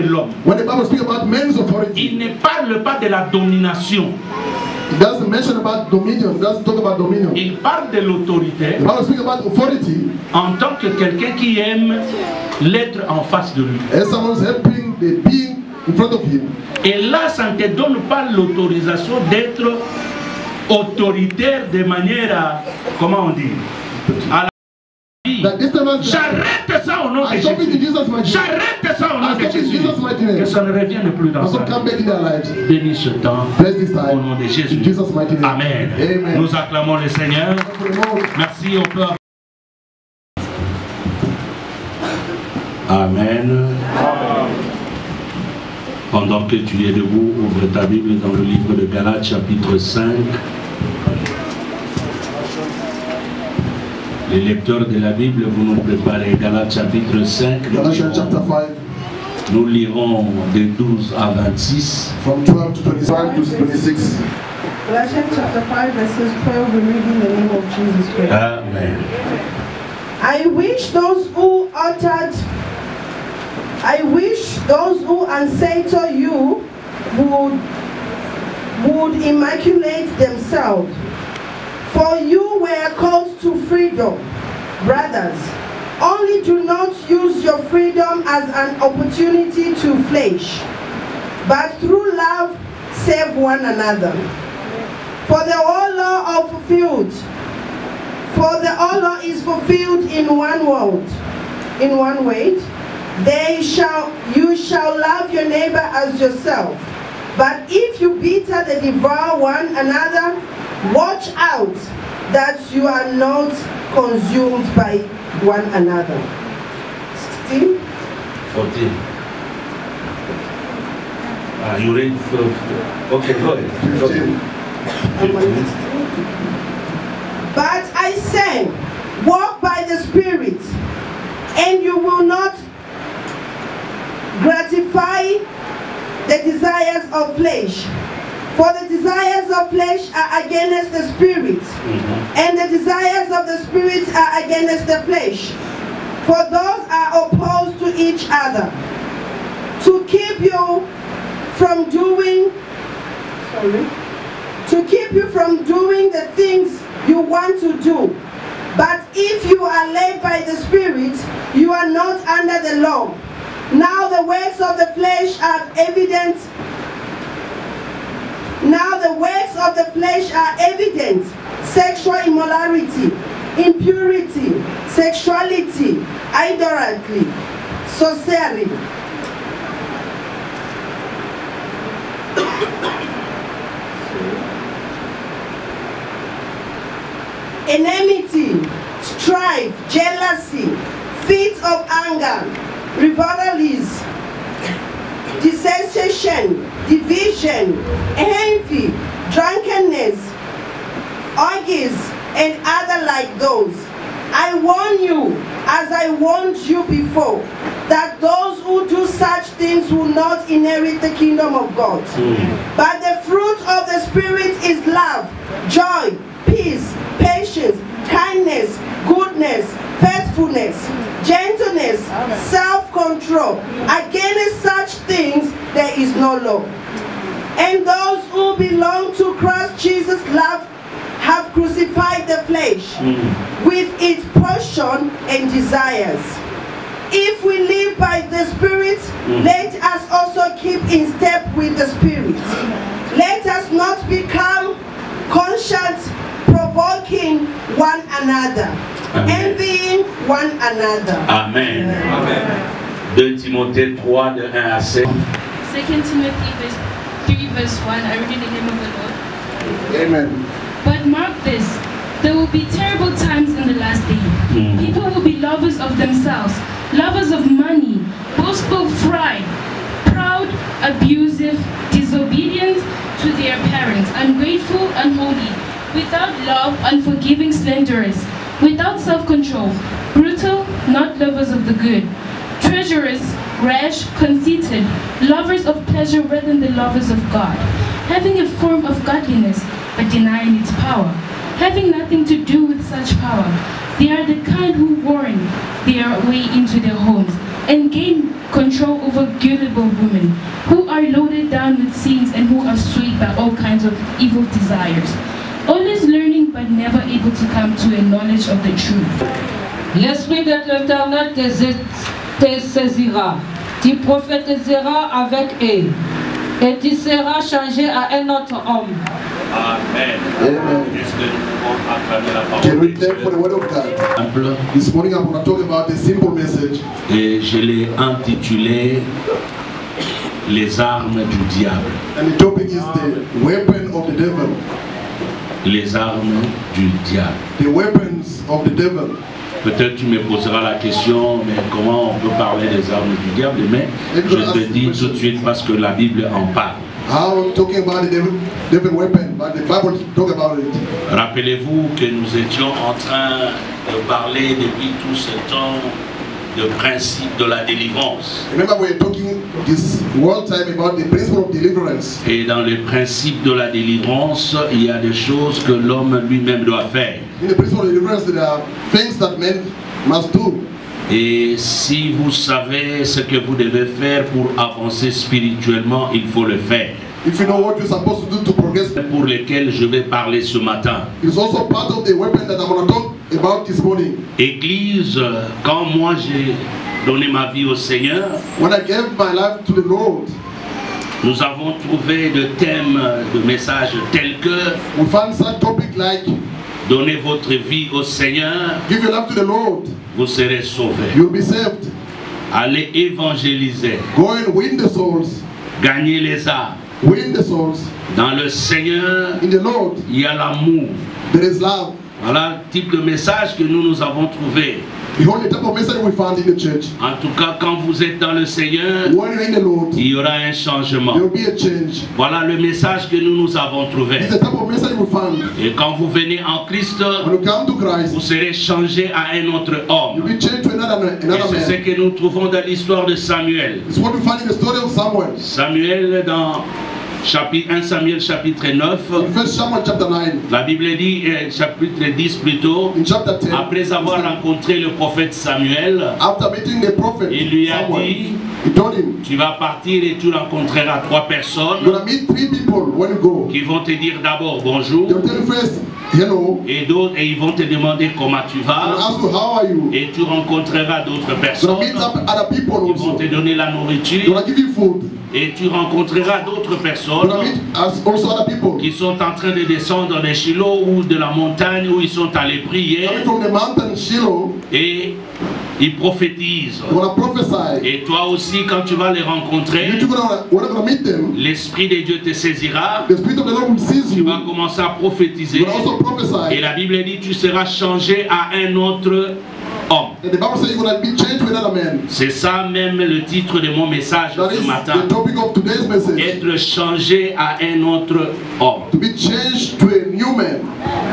l'homme. When the Bible speaks about men's authority, Il ne parle pas de la domination. it doesn't mention about dominion. It doesn't talk about dominion. Il parle de l'autorité The Bible speaks about authority en tant que quelqu'un qui aime l'être en face de lui. as someone's helping the being in front of him. Et là, ça ne te donne pas l'autorisation d'être autoritaire de manière à, comment on dit, à la vie. That this time J'arrête ça au nom de I stop it in Jésus. Jesus' mighty name. J'arrête ça au nom I de stop it in Jésus. Jesus' mighty name. Que ça ne revienne plus dans Also sa come vie. back in their lives. Bénis ce temps Bless this au time. nom de Jésus. In Jesus' mighty name. Amen. Amen. Nous acclamons le Seigneur. For the Lord. Merci au peuple. Amen. Pendant que tu es debout, ouvre ta Bible dans le livre de Galates, chapitre 5. Les lecteurs de la Bible, vous nous préparez Galates, chapitre 5. Galatians chapter 5, Nous lirons de 12 à 26. from 12 to 25 to 26. Galatians chapter 5 verses 12, we read in the name of Jesus Christ. Amen. I wish those who unsay you would immaculate themselves. For you were called to freedom, brothers. Only do not use your freedom as an opportunity to flesh, but through love serve one another. For the whole law is fulfilled in one word. In one word, you shall love your neighbor as yourself. But if you bitter devour one another, watch out that you are not consumed by one another. 16. 14. You read? Okay, go ahead. 15. But I say, walk by the Spirit, and you will not gratify the desires of flesh. For the desires of flesh are against the Spirit, and the desires of the Spirit are against the flesh. For those are opposed to each other, to keep you from doing the things you want to do. But if you are led by the Spirit, you are not under the law. Now the works of the flesh are evident. Sexual immorality, impurity, sexuality, idolatry, sorcery, enmity, strife, jealousy, fits of anger, rivalries, dissension, division, envy, drunkenness, orgies, and other like those. I warn you, as I warned you before, that those who do such things will not inherit the kingdom of God. But the fruit of the Spirit is love, joy, peace, patience, kindness, goodness, faithfulness, gentleness, self-control. Against such things there is no law. And those who belong to Christ Jesus have crucified the flesh with its passion and desires. If we live by the Spirit, let us also keep in step with the Spirit. Let us not become conscious, provoking one another, envying one another. Amen. Amen. 2 Timothée 3, de 1 à 7. 2 Timothy 3 verse 1, I read in the name of the Lord. Amen. But mark this, there will be terrible times in the last day. People will be lovers of themselves, lovers of money, boastful, pride, proud, abusive, disobedient to their parents, ungrateful, unholy, without love, unforgiving, slanderous, without self-control, brutal, not lovers of the good, treacherous, rash, conceited, lovers of pleasure rather than the lovers of God, having a form of godliness, but denying its power, having nothing to do with such power. They are the kind who warn their way into their homes, and gain control over gullible women who are loaded down with sins and who are swayed by all kinds of evil desires, always learning but never able to come to a knowledge of the truth. L'Esprit de l'Éternel te saisira, tu prophétiseras avec eux, et tu seras changé à un autre homme. Amen. Est-ce que nous pouvons acclamer la Can parole we de thank for the Dieu? word of God? Simple. This morning I'm going to talk about the simple message. Et je l'ai intitulé Les armes du diable. And the topic is the weapon of the devil. Les armes du diable. The weapons of the devil. Peut-être tu me poseras la question, mais comment on peut parler des armes du diable? Mais je te dis tout de suite parce que la Bible en parle. I'm talking about the devil weapon, but the Bible talk about it. Rappelez-vous que nous étions en train de parler depuis tout ce temps de principe de la délivrance. Remember we are talking this whole time about the principle of deliverance. Et dans le principe de la délivrance, il y a des choses que l'homme lui-même doit faire. In the principle of deliverance, there are things that men must do. Et si vous savez ce que vous devez faire pour avancer spirituellement, il faut le faire. If you know what you're supposed to do to progress, Pour lesquels je vais parler ce matin. it's also part of the weapon that I'm going to talk about this morning. Église, quand moi j'ai donné ma vie au Seigneur, When I gave my life to the Lord, nous avons trouvé de thèmes, de messages tels que we found such topic like donnez votre vie au Seigneur, give your life to the Lord, vous serez sauvés. you'll be saved. Allez évangéliser, Go and win the souls. gagner les âmes. Win the souls. Dans le Seigneur, In the Lord, il y a l'amour. there is love. Voilà le type de message que nous avons trouvé. Behold the type of message we found in the church. En tout cas, quand vous êtes dans le Seigneur, When you're in the Lord, il y aura un changement. there will be a change. Voilà le message que nous avons trouvé. It's the type of message we found. Et quand vous venez en Christ, When you come to Christ, vous serez changé à un autre you'll homme. be changed to another Et c'est ce man. que nous trouvons dans l'histoire de Samuel. It's what we find in the story of Samuel. Samuel, dans 1 Samuel chapitre 9, In 1 Samuel chapter 9, la Bible dit, chapitre 10 plutôt, in chapter 10, après avoir rencontré le prophète Samuel, after meeting the prophet il lui a Samuel, dit, he told him, tu vas partir et tu rencontreras 3 personnes you're going to meet 3 people when you go. qui vont te dire d'abord bonjour They'll tell you first, hello, et d'autres, et ils vont te demander comment tu and vas, ask you, how are you? et tu rencontreras d'autres You're personnes going to meet up other people qui vont also. te donner la They're nourriture, going to give you food. et tu rencontreras d'autres You're personnes going to meet also other people. qui sont en train de descendre des Shiloh ou de la montagne où ils sont allés prier, Coming from the mountain Shiloh, et ils prophétisent. you're going to prophesy. Et toi aussi, quand tu vas les rencontrer, You're going to meet them. l'Esprit de Dieu te saisira, The Spirit of the Lord will seize tu you. vas commencer à prophétiser, You will also et prophesy. la Bible dit tu seras changé à un autre homme. And the Bible says you're going to be changed to another man. C'est ça même le titre de mon message That ce is matin. the topic of today's message. Être changé à un autre homme. To be changed to a new man.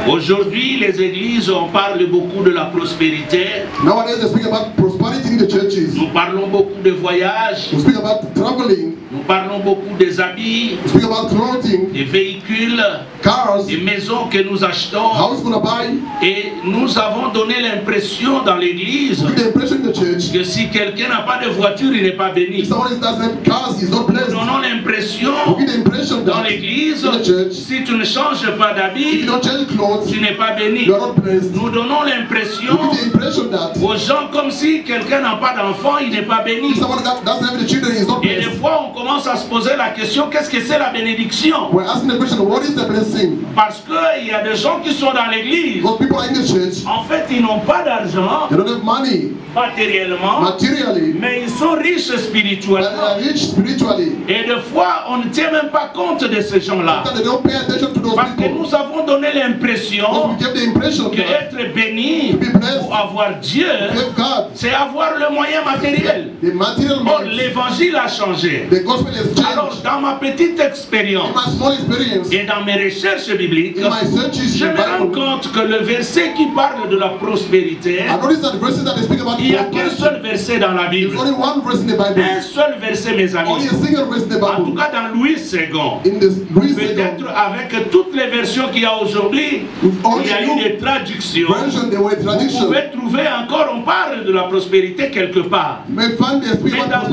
Aujourd'hui, les églises, on parle beaucoup de la prospérité. Nowadays they speak about prosperity in the churches. Nous parlons beaucoup de voyages. We speak about traveling. Nous parlons beaucoup des habits, We speak about clothing, des véhicules, cars, des maisons que nous achetons. house we're going to buy. Et nous avons donné l'impression dans l'église Give the impression in the church. que si quelqu'un n'a pas de voiture, il n'est pas béni. If someone doesn't have cars, he's not Nous blessed. donnons l'impression We give the impression dans that l'église, in the church, si tu ne changes pas if d'habit, you don't change clothes, tu n'es pas béni. you are not blessed. Nous donnons We l'impression give the impression that aux gens comme si quelqu'un n'a pas d'enfant, il n'est pas béni. if someone doesn't have the children, he's not Et des blessed. fois, on commence à se poser la question, qu'est-ce que c'est la bénédiction? We're asking the question, what is the blessing? Parce qu'il y a des gens qui sont dans l'église, Because people are in the church, en fait, ils n'ont pas d'argent they don't have money matériellement, materially, mais ils sont riches but they spirituellement. are rich spiritually. Et des fois, on ne tient même pas compte de ces gens-là. That they don't pay attention to those Parce que people. nous avons donné Because l'impression we give the impression que that être béni to be blessed, ou avoir Dieu, to have God, c'est avoir le moyen matériel. the material Or, means, l'évangile a changé. the gospel has Alors, changed. dans ma petite In expérience my small experience, et dans mes recherches bibliques, in my searches je in the me rends Bible, compte que le verset qui parle de la prospérité, I noticed that the verses that they speak about il n'y a qu'un prosperity, seul verset dans la Bible. there's only one verse in the Un Bible. seul verset, mes Only amis. a single verse in the En tout Bible. cas, dans Louis II, In this Louis Peut-être avec toutes les versions qu'il y a aujourd'hui, il y a eu des traductions. Vous pouvez trouver encore, on parle de la prospérité quelque part. Mais dans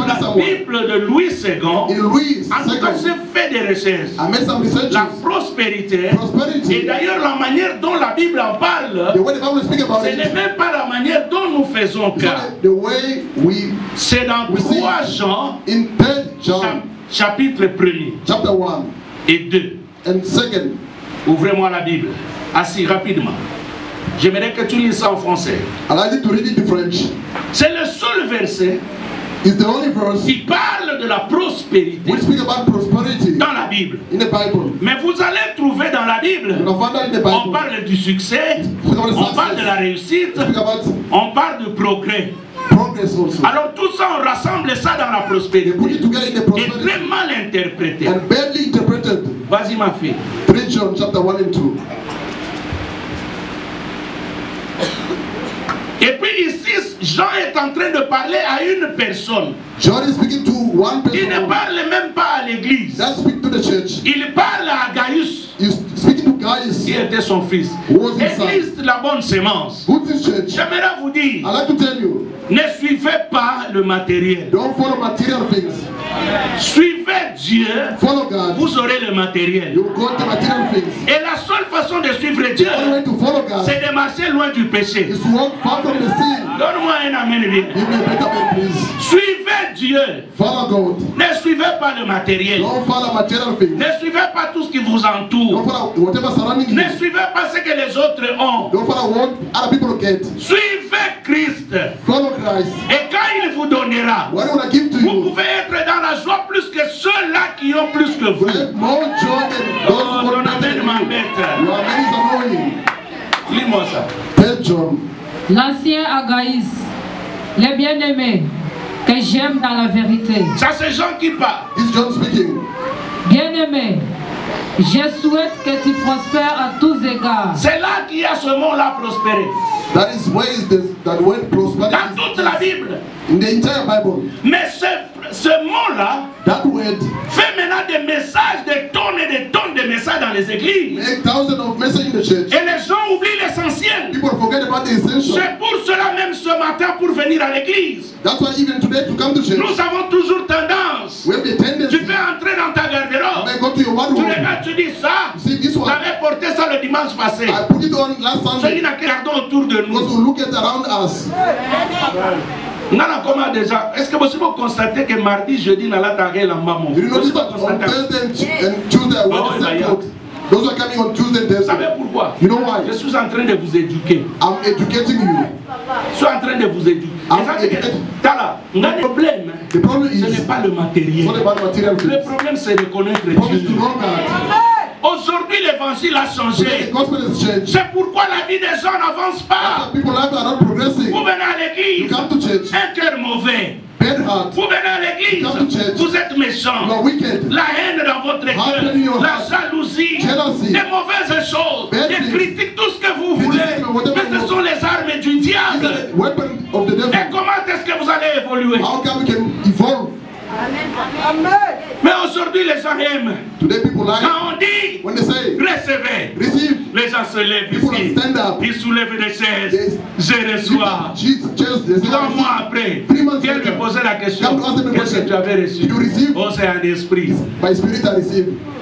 la Bible de Louis II, en tout cas, j'ai fait des recherches. La prospérité, et d'ailleurs la manière dont la Bible en parle, ce n'est même pas la manière dont nous faisons cas. C'est dans 3 Jean, chapitre 1er et 2. Ouvrez-moi la Bible, assez rapidement. J'aimerais que tu lises ça en français. C'est le seul verset qui parle de la prospérité dans la Bible. Mais vous allez trouver dans la Bible, on parle du succès, on parle de la réussite, on parle du progrès. Alors tout ça, on rassemble ça dans la prospérité. Et très mal interprété. Vas-y ma fille. 3 John chapter 1 and 2. Et puis ici, Jean est en train de parler à une personne. John is speaking to one person. Il ne parle même pas à l'église. Il parle à Gaius. Qui était son fils. Église de la bonne sémence. J'aimerais vous dire, ne suivez pas le matériel. Suivez Dieu, vous aurez le matériel. Et la seule façon de suivre Dieu, c'est de marcher loin du péché. Donne-moi un amen bien. Suivez Dieu. Ne suivez pas le matériel. Ne suivez pas tout ce qui vous entoure. Ne suivez pas ce que les autres ont. Suivez Christ. Et quand il vous donnera, vous pouvez être dans la joie plus que ceux-là qui ont plus que vous. Oh, ton amen m'embête. Lis-moi ça. L'ancien Agaïs, les bien-aimés, que j'aime dans la vérité. Ça c'est Jean qui parle. Bien-aimé, je souhaite que tu prospères à tous égards. C'est là qu'il y a ce mot-là, prospérer. That is where is that word prosperity. Dans toute la Bible. In the entire Bible. Mais ce mot-là fait maintenant des messages, des tonnes et des tonnes de messages dans les églises. Et les gens oublient l'essentiel. C'est pour cela même ce matin pour venir à l'église. Nous avons toujours tendance. Tu peux entrer dans ta garde-robe. Tu regardes, tu dis ça. Tu avais porté ça le dimanche passé. C'est une accordon autour de nous. Est-ce que vous constatez que mardi, jeudi, dans la tarée, la maman? Those who are coming on Tuesday and Thursday. Vous savez pourquoi? You know why? Je suis en train de vous éduquer. I'm educating you. Je suis en train de vous éduquer. Le problème, ce n'est pas le matériel. Le problème, c'est de connaître Dieu. Aujourd'hui, l'évangile a changé. C'est pourquoi la vie des gens n'avance pas. Vous venez à l'église, un cœur mauvais. Vous venez à l'église, vous êtes méchant. La haine dans votre cœur, la jalousie, les mauvaises choses, les critiques, tout ce que vous voulez. Mais ce sont les armes du diable. Et comment est-ce que vous allez évoluer? Mais aujourd'hui, les gens aiment. Quand on dit recevez, les gens se lèvent ici. Ils soulèvent des chaises. Je reçois. 3 mois après, viens lui poser la question. Qu'est-ce que tu avais reçu? Oh, c'est un esprit.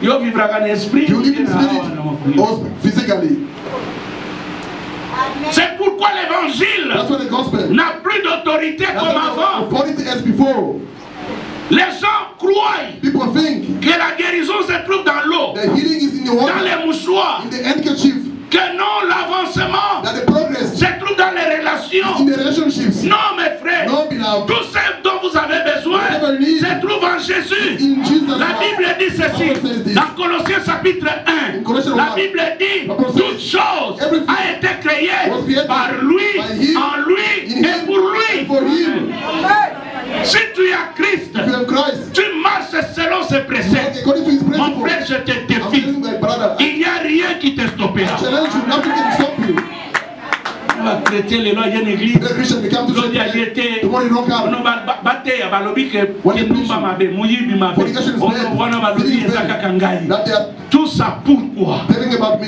Yo vivra en esprit. C'est pourquoi l'évangile n'a plus d'autorité comme avant. Les gens croient que la guérison se trouve dans l'eau, dans les mouchoirs, que non, l'avancement se trouve dans les relations. Non, mes frères, tout ce dont vous avez besoin se trouve en Jésus. La Bible dit ceci, dans Colossiens chapitre 1, la Bible dit, toute chose a été créée par lui, en lui et pour lui. Si tu es à Christ, tu marches selon ses préceptes. Mon frère, je te défie. Il n'y a rien qui te stoppera. chrétien, les lois, il y a une église. The Christian become to church. The money don't come. Tout ça pourquoi?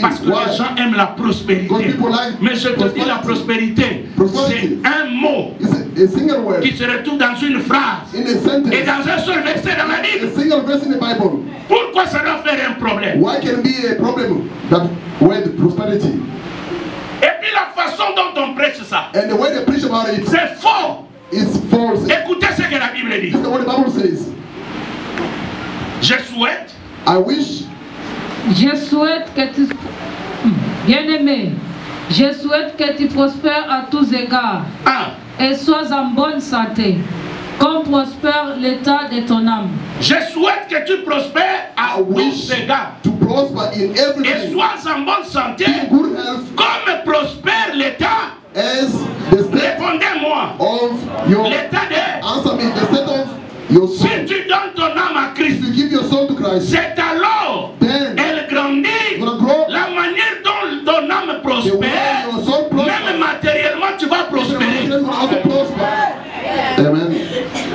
Parce que Why? les gens aiment la prospérité. Like mais je te dis la prospérité, c'est un mot a single word. Qui se retrouve dans une phrase In a sentence. Et dans un seul verset dans la Bible. A single verse in the Bible. Pourquoi ça doit faire un problème? Why can be a problem? That word prosperity. Et puis la façon dont on prêche ça, and the way they preach about it, c'est faux. It's false. Écoutez ce que la Bible dit. This is what the Bible says. Je souhaite. I wish. Je souhaite que tu... Bien-aimé, je souhaite que tu prospères à tous égards et sois en bonne santé, comme prospère l'état de ton âme. Je souhaite que tu prospères à tous égards et sois en bonne santé, comme prospère l'état. Répondez-moi. L'état de... Si tu donnes ton âme à Christ, c'est alors elle grandit. La manière dont ton âme prospère, même matériellement tu vas prospérer. Amen.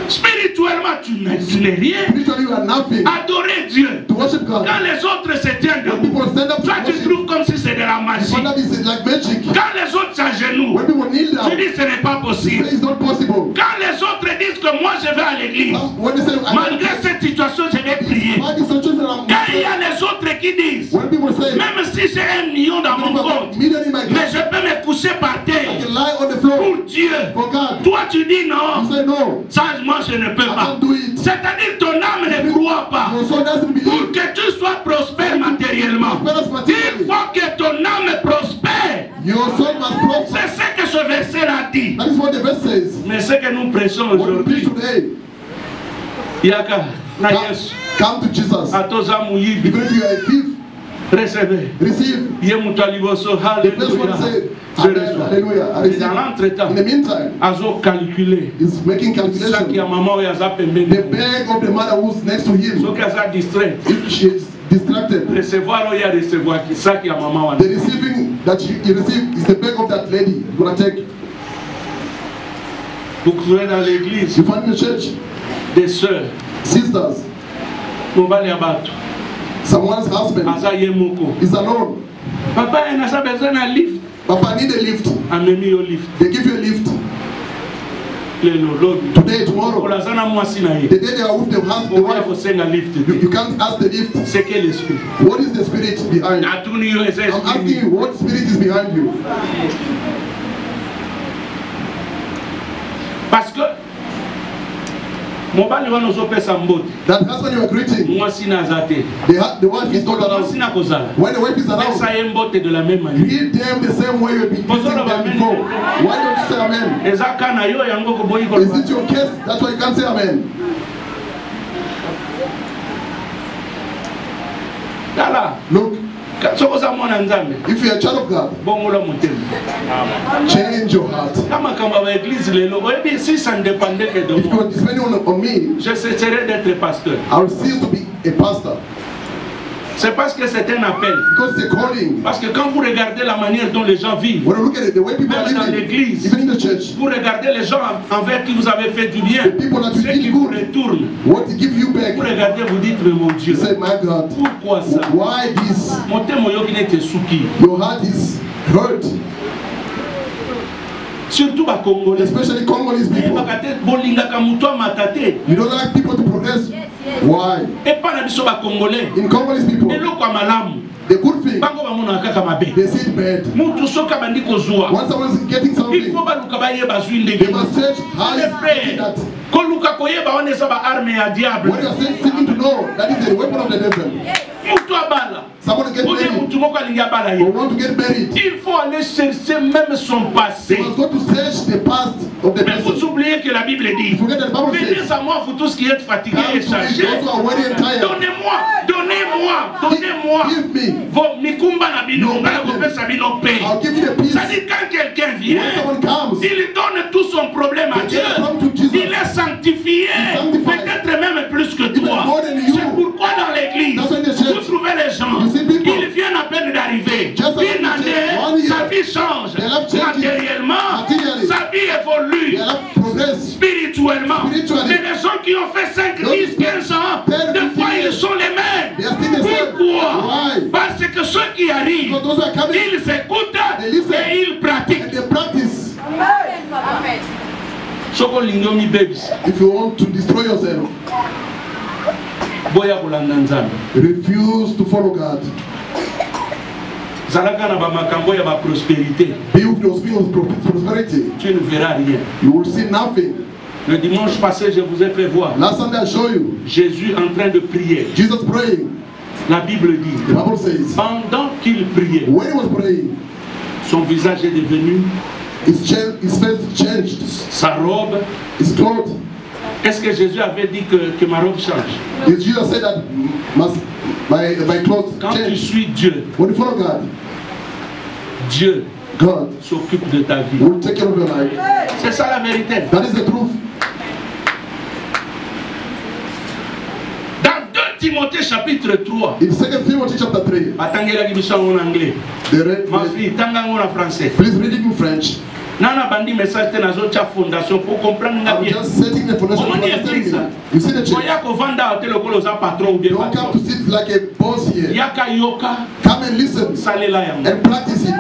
Spirituellement tu n'es rien. Adorer Dieu. Quand les autres se tiennent debout, toi tu trouves comme si c'est de la magie. Quand les autres s'agenouillent, tu dis ce n'est pas possible. Quand les autres disent que moi je vais à l'église, malgré cette situation je vais prier. Quand il y a les autres qui disent, même si j'ai 1 million dans mon compte, mais je peux me coucher par terre pour Dieu. Toi tu dis non. Ça moi je ne peux pas. C'est-à-dire ton âme ne croit pas. Pour que tu sois prospère matériellement, il faut que ton âme prospère. C'est ce que ce verset a dit. Mais ce que nous prêchons aujourd'hui, Yaka, come to Jesus. Even if you are a thief, recevez. Receive. The first one said, Hallelujah. I receive. In the meantime, he's making calculations. The bag of the mother who's next to him, if she is distracted, the receiving that you receive is the bag of that lady. You're going to take. You find in the church des sœurs, sisters, someone's husband is alone. Papa lift. Papa need a lift. They give you a lift. Today, tomorrow, the day they are with the wife, you can't ask the lift. What is the spirit behind? I'm asking you, what spirit is behind you? Parce que that husband you are greeting, the wife is not around. When the wife is around, greet them the same way you have been greeting them before. Why don't you say amen? Is it your case? That's why you can't say amen. Look, if you are a child of God, change your heart. If you are depending on me, je cesserai d'être pasteur. I will cease to be a pastor. C'est parce que c'est un appel. Because it's a calling. Parce que quand vous regardez la manière dont les gens vivent, même dans l'église, vous regardez les gens envers qui vous avez fait du bien, ceux qui vous retournent, vous regardez, vous dites, mais mon Dieu, pourquoi ça? Why this? Your heart is hurt. Surtout les Congolais. Especially Congolese people. You don't like people to progress. Why? In Congolese people, the good thing, they see bad. Once someone is getting something, they must search how is that. When you are seeking to know, that is the weapon of the devil. Someone get married or want to get married, il faut aller chercher même son passé. You must go to search the past of the Mais vous oubliez que la Bible dit, venez à moi vous tous qui êtes fatigués et chargés, donnez-moi vos mikumba na bino, I'll give you the peace. ça dit quand quelqu'un vient, il donne tout son problème à Dieu, il est sanctifié, peut-être même plus que toi. C'est pourquoi dans l'église, vous trouvez les gens, ils viennent à peine d'arriver, une année, sa vie change matériellement, sa vie évolue spirituellement. Mais les gens qui ont fait 5, 10, 15 ans, des fois ils sont les mêmes. Pourquoi? Parce que ceux qui arrivent, ils écoutent et ils pratiquent. If you want to destroy yourself, refuse to follow God. Be with those feelings of prosperity. Tu ne verras rien. You will see nothing. Le dimanche passé, je vous ai fait voir Last Sunday I show you Jésus en train de prier. Jesus praying. La Bible dit, The Bible says, pendant qu'il priait, when he was praying, son visage est devenu, his face changed, sa robe, his clothes. Est-ce que Jésus avait dit que ma robe change? Did Jesus say that my clothes Quand change? tu suis Dieu, When you follow God, Dieu God s'occupe de ta vie. will take care of your life. C'est ça la vérité. That is the truth. Dans 2 Timothée chapitre 3, In 2 Timothy chapter 3, Batangela Gibisha en anglais. Ma fille, tangango en français. Please read it in French. Nana bandi message na zo cha fondation pour comprendre nga I'm bien. just setting the foundation to understand me. You see the church? Oya ko vanda hotel ko za patron ou bien Don't come to sit like a boss here. Yaka yoka. Come and listen Salela yango. and practice it.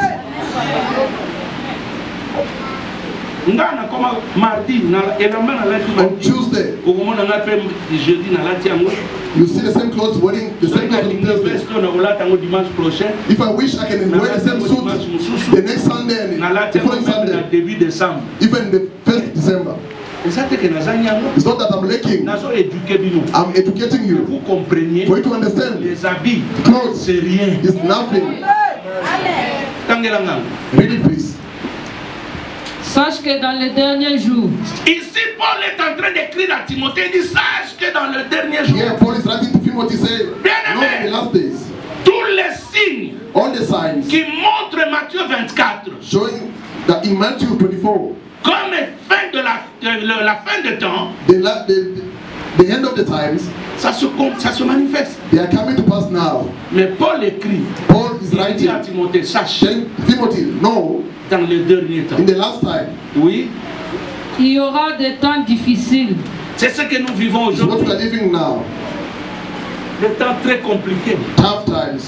Ngana koma mardi na elamba na lati On Tuesday, okomona nga pe jeudi na lati yango. you see the same clothes wearing the same clothes on Thursday. If I wish I can wear the same suit the next Sunday and the following Sunday, even the 1st December. It's not that I'm lacking. I'm educating you for you to understand. Clothes is nothing. Read it, please. Sache que dans les derniers jours. Ici, Paul est en train d'écrire à Timothée. Il dit, sache que dans le dernier jour. Yeah, Paul is writing to Timothy, say, no, in the last days. Tous les signes. All the signs. Qui montrent Matthieu 24. Showing that in Matthew 24. Comme fin de la fin de temps. The end of the times. Ça se manifeste. They are coming to pass now. Mais Paul écrit. Paul is writing à Timothée, sache. Timothy, no. Dans les derniers temps. In the last time. Oui. Il y aura des temps difficiles. C'est ce que nous vivons aujourd'hui. What we are living now. Des temps très compliqués. Tough times.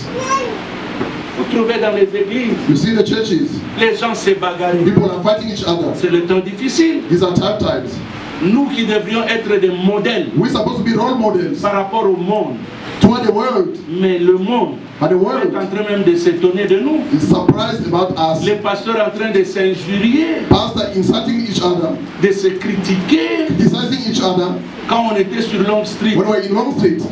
Vous trouvez dans les églises. You see the churches. Les gens se bagarrent. People are fighting each other. C'est le temps difficile. These are tough times. Nous qui devrions être des modèles. We're supposed to be role models. Par rapport au monde. Toward the world. Mais le monde. But the world est en train même de s'étonner de nous. Is surprised about us. Les pasteurs en train de s'injurier. Pastors insulting each other. De se critiquer. Criticizing each other. Quand on était sur Long Street. When we were in Long Street.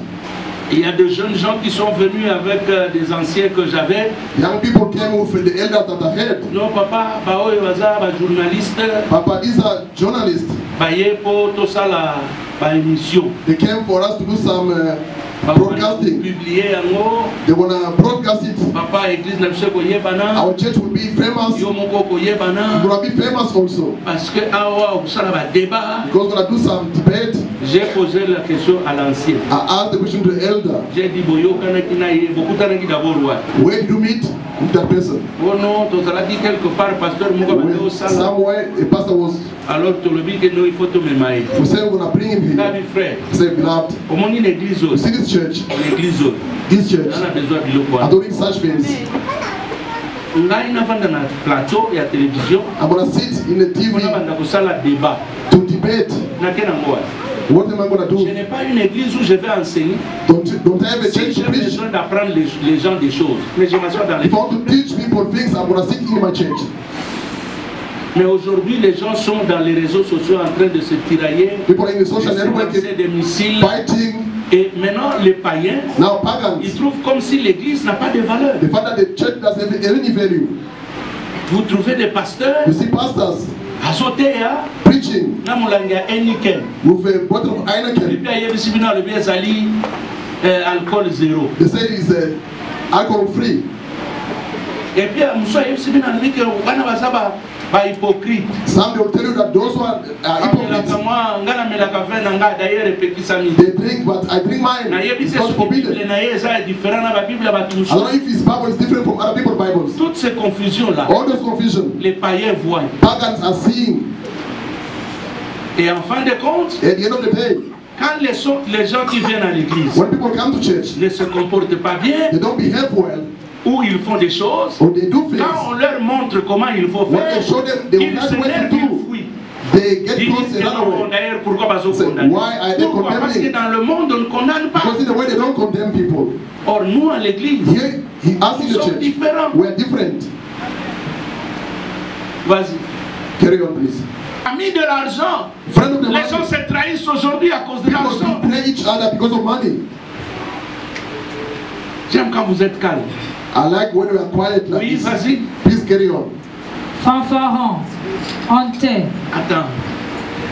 Il y a de jeunes gens qui sont venus avec des anciens que j'avais. Young people came with the elders that I had. Non, papa, baoy waza ba journaliste. Papa, these are journalists. Baye po to sala ba émission. They came for us to do some broadcasting. They wanna broadcast it. Papa, église na biso ko yebana. Our church will be famous. Yo moko ko yebana. We will be famous also. Parce que awa usala ba débat. Because we're gonna do some debate. J'ai posé la question à l'ancien. I asked the question to the elder. J'ai dit boyo kana kina ye beaucoup tana ki d'abord wa. Where did you meet with that person? Oh non, to sala dit quelque part pasteur moko ba do sala. Somewhere a pastor was. Alors to le dit que no il faut to me mai. We said we're gonna bring him here. Nabi frère. Say beloved. Comment une église. You see this church? L'église. This church. On a besoin de l'eau. I don't need such things. Ngai na vanda na plateau ya télévision. I'm gonna sit in the TV. On a ko sala débat. To debate. Na kena ngoa. What am I going to do? Je n'ai pas une église où je vais enseigner. Don't I have a church to preach? J'ai besoin d'apprendre les gens des choses. Mais je m'assois dans les. If I want to teach people things, I'm going to sit in my church. Mais aujourd'hui, les gens sont dans les réseaux sociaux en train de se tirailler. People in the social network des missiles. Fighting. Et maintenant, les païens, now pagans, ils trouvent comme si l'église n'a pas de valeur. The fact that the church doesn't have any value. Vous trouvez des pasteurs. You see pastors. Azotea. Preaching. Na mulanga Heineken. With a bottle of Heineken. Et puis il y a aussi bien le bien sali alcool zéro. They say it's alcohol free. Et puis monsieur il aussi bien le que wana basaba hypocrite. Some will tell you that those who are hypocrites. They drink, but I drink mine. It's not forbidden. I don't know if his Bible is different from other people's Bibles. Toutes ces confusions-là, all those confusions, les païens voient. Pagans are seeing. Et en fin de compte, at the end of the day, quand les gens qui viennent à l'église ne se comportent pas bien, they don't behave well, ou ils font des choses, quand on leur montre comment il faut faire, ils s'énervent, ils fuient. They get close and run away. Why are they condemning? Parce que dans le monde, on ne condamne pas. Because in the way they don't condemn people. Or nous à l'église, he asked in the church, différents. We are different. Vas-y. Carry on, please. Amis de l'argent. Les gens se trahissent aujourd'hui à cause de l'argent. People betray each other because of money. J'aime quand vous êtes calme. I like when we are quiet like oui, this. Vas-y. Please carry on. Fanfaron, honte. Attends.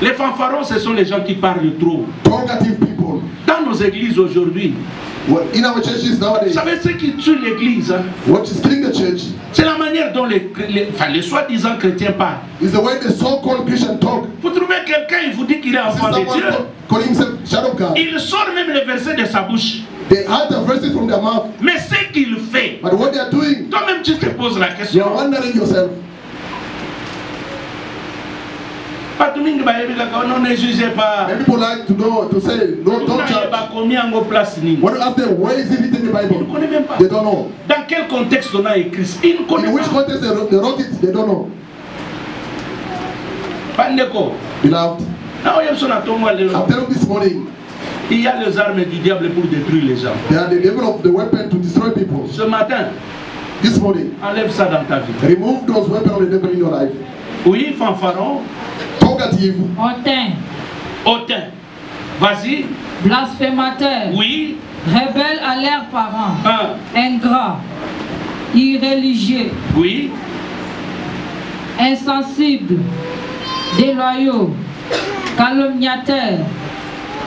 Les fanfarons, ce sont les gens qui parlent trop. Talkative people. Dans nos églises aujourd'hui, in our churches nowadays, vous savez ce qui tue l'église? What is killing the church? C'est la manière dont les soi-disant chrétiens parlent. Is the way the so-called Christian talk. Vous trouvez quelqu'un, il vous dit qu'il est enfant de Dieu. Calling himself child of God. Il sort même les versets de sa bouche. They hide the verses from their mouth. Mais ce qu'il fait, but what they are doing, toi-même tu te poses la question. You are wondering yourself. Many people like to know, to say, no, don't judge. When you ask them, where is it written in the Bible? They don't know. Dans quel contexte on a écrit? In which context they wrote it, they don't know. Beloved, I'm telling you this morning, il y a les armes du diable pour détruire les gens. They are the devil of the weapon to destroy people. Ce matin, this morning, enlève ça dans ta vie. Remove those weapons of the devil in your life. Oui, fanfaron. Talkative. Hautain. Hautain. Vas-y. Blasphémateur. Oui. Rebelle à leurs parents. Ingrat. Irréligieux. Oui. Insensible. Déloyaux. Calomniateur.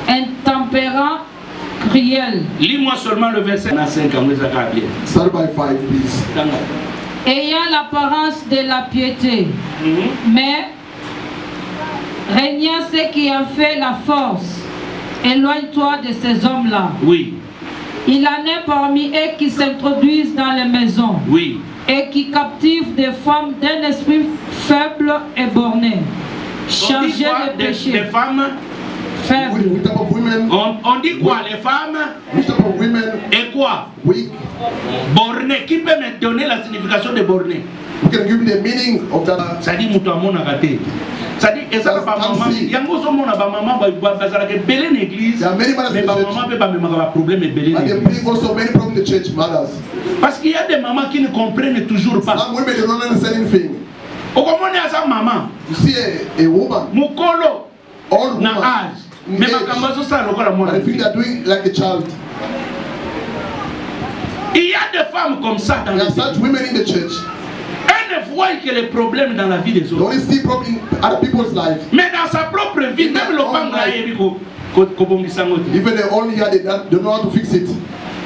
Intempérant. Cruel. Lis-moi seulement le verset 5 ans, Start by 5, please. Ayant l'apparence de la piété, mais régnant ce qui a fait la force, éloigne-toi de ces hommes-là. Oui. Il en est parmi eux qui s'introduisent dans les maisons. Oui. Et qui captivent des femmes d'un esprit faible et borné. Changer le péché. Des femmes faibles. On dit quoi, les femmes? Et quoi? Borné. Qui peut me donner la signification de borné? We can give the meaning of that. Ça dit mouton à raté. Ça dit et ça pas maman. Yango so mona ba maman ba bazala ke belé l'église. Mais ba maman peut pas me avoir problème belé. And they bring also many problems in the church, mothers. Parce qu'il y a des mamans qui ne comprennent toujours pas. Some women don't understand anything. O comment est sa maman? You see a woman. Mukolo. All na âge. Mais makamba so ça lokola mona. I think they're doing like a child. Il y a des femmes comme ça dans There are such women in the church. Elle ne voit que les problèmes dans la vie des autres. They only see problems in other people's life. Mais dans sa propre vie, même le panga yebiko kobongisango. Even they only here they don't know how to fix it.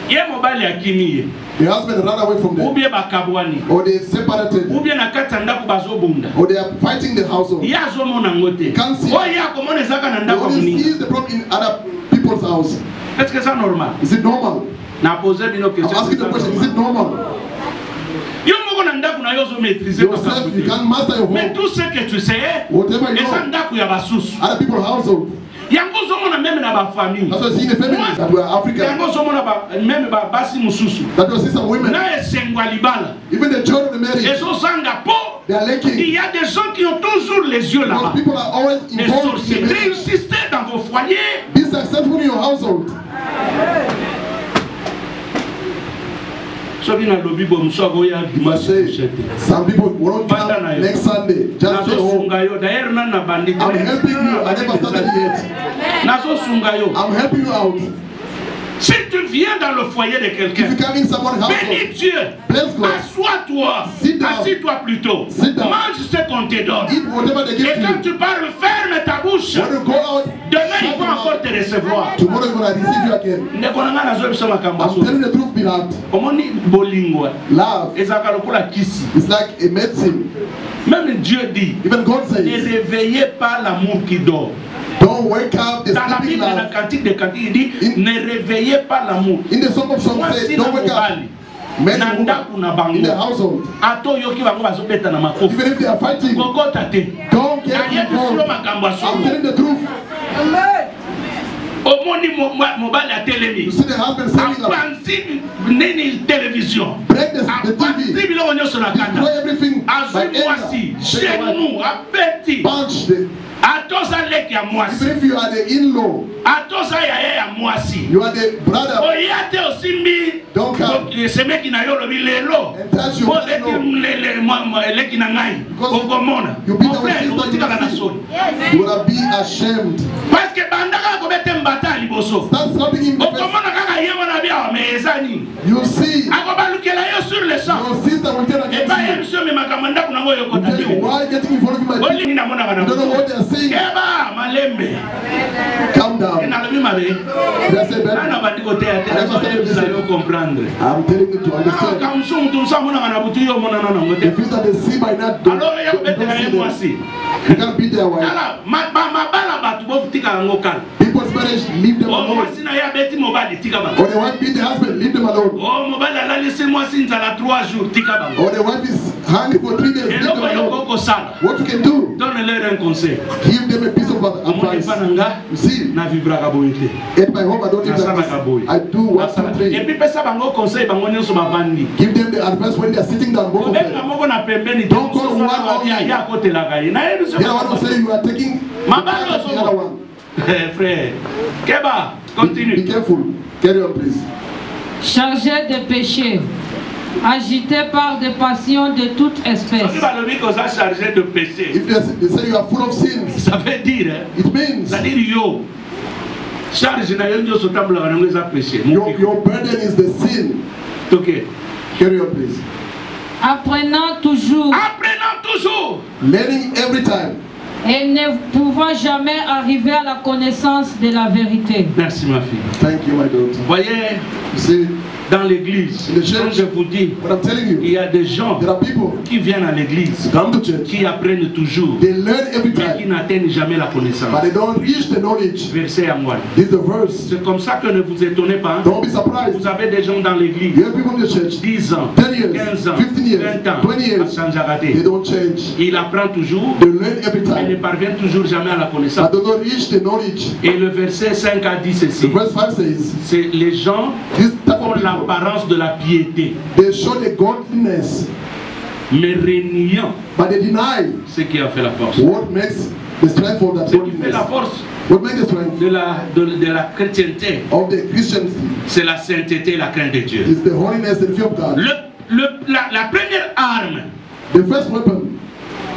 Ye mobile akimiye. The husband ran away from them. Ou bien bakabwani. Or they separated. Ou bien nakata ndako bazobunda. Or they are fighting the household. Ya zo mona ngote. Can't see. Oh ya komone zaka na ndako muni. Only sees the problem in other people's house. Est-ce que c'est normal? Is it normal? Na poser bino question. I'm asking the question, is it normal? Yourself, you can master your home. Mais tout ce que tu sais, whatever you know, other people's household. Même dans ma famille. That's why I see the families that were African. Même basi mususu. That was some women. Even the children of the marriage. They are lacking. Il y a des gens qui ont toujours les yeux là-bas. People are always involved. Réussissez dans vos foyers. Be successful in your household. Some people won't come next Sunday. Just stay home. I'm helping you. I never started yet. I'm helping you out. Si tu viens dans le foyer de quelqu'un, bénis Dieu, assois-toi, assis-toi plutôt, mange ce qu'on te donne. Et quand tu parles, ferme ta bouche. Demain, il faut encore te recevoir. I'm telling the truth, beloved. Love is like a medicine. Même Dieu dit, even God says, ne réveillez pas l'amour qui dort. Don't wake up the dans la Bible, dans le cantique des cantiques, il dit, ne réveillez pas l'amour. In the Song of Songs, say, don't wake up. Men in the household, even if they are fighting, don't get involved. I'm telling the truth. Amen. You see the husband saying télévision. Break the TV. Destroy everything. Punch the. Even if you are the in-law, you are the brother. Don't come and touch your in-law. You beat our sister, you will be ashamed. Start slapping him in the face. You see, your sister will turn against you. Why getting involved in my people? You don't know what they are saying. Calm down. I'm telling you to understand. If you start to see by now, don't see them. You can't beat their wife. People's marriage, leave them alone. Or the wife beat the husband, leave them alone. Or the wife is hungry for 3 days, leave them alone. What you can do? Give them a piece of advice. You see, at my home I don't live like this. I do 1, 2, 3. Give them the advice when they are sitting down, both of them. Don't call one only. The other one will say you are taking the other one. Frère, Keba, continue. Be careful. Carry on, please. Chargé de péché, agité par des passions de toute espèce. If they say you are full of sins, ça veut dire, it means yo. Your burden is the sin. Okay. Carry on, please. Apprenant toujours. Learning every time. Et ne pouvant jamais arriver à la connaissance de la vérité. Merci ma fille. Thank you, my daughter. Voyez, dans l'église, comme je vous dis, il y a des gens qui viennent à l'église, qui apprennent toujours, mais qui n'atteignent jamais la connaissance. Verset à moi. C'est comme ça que ne vous étonnez pas. Vous avez des gens dans l'église, 10 ans, 15 ans, 20 ans, à Sanjarate. Il apprend toujours, mais ne parvient toujours jamais à la connaissance. Et le verset 5 a dit ceci. C'est les gens ont l'apparence de la piété. They show the godliness, mais régnant. But they deny ce qui a fait la force. What makes the strength of that ce qui fait la force what makes the strength de la chrétienté, of the Christianity, c'est la sainteté et la crainte de Dieu. It's the holiness and the fear of God. La première arme, the first weapon,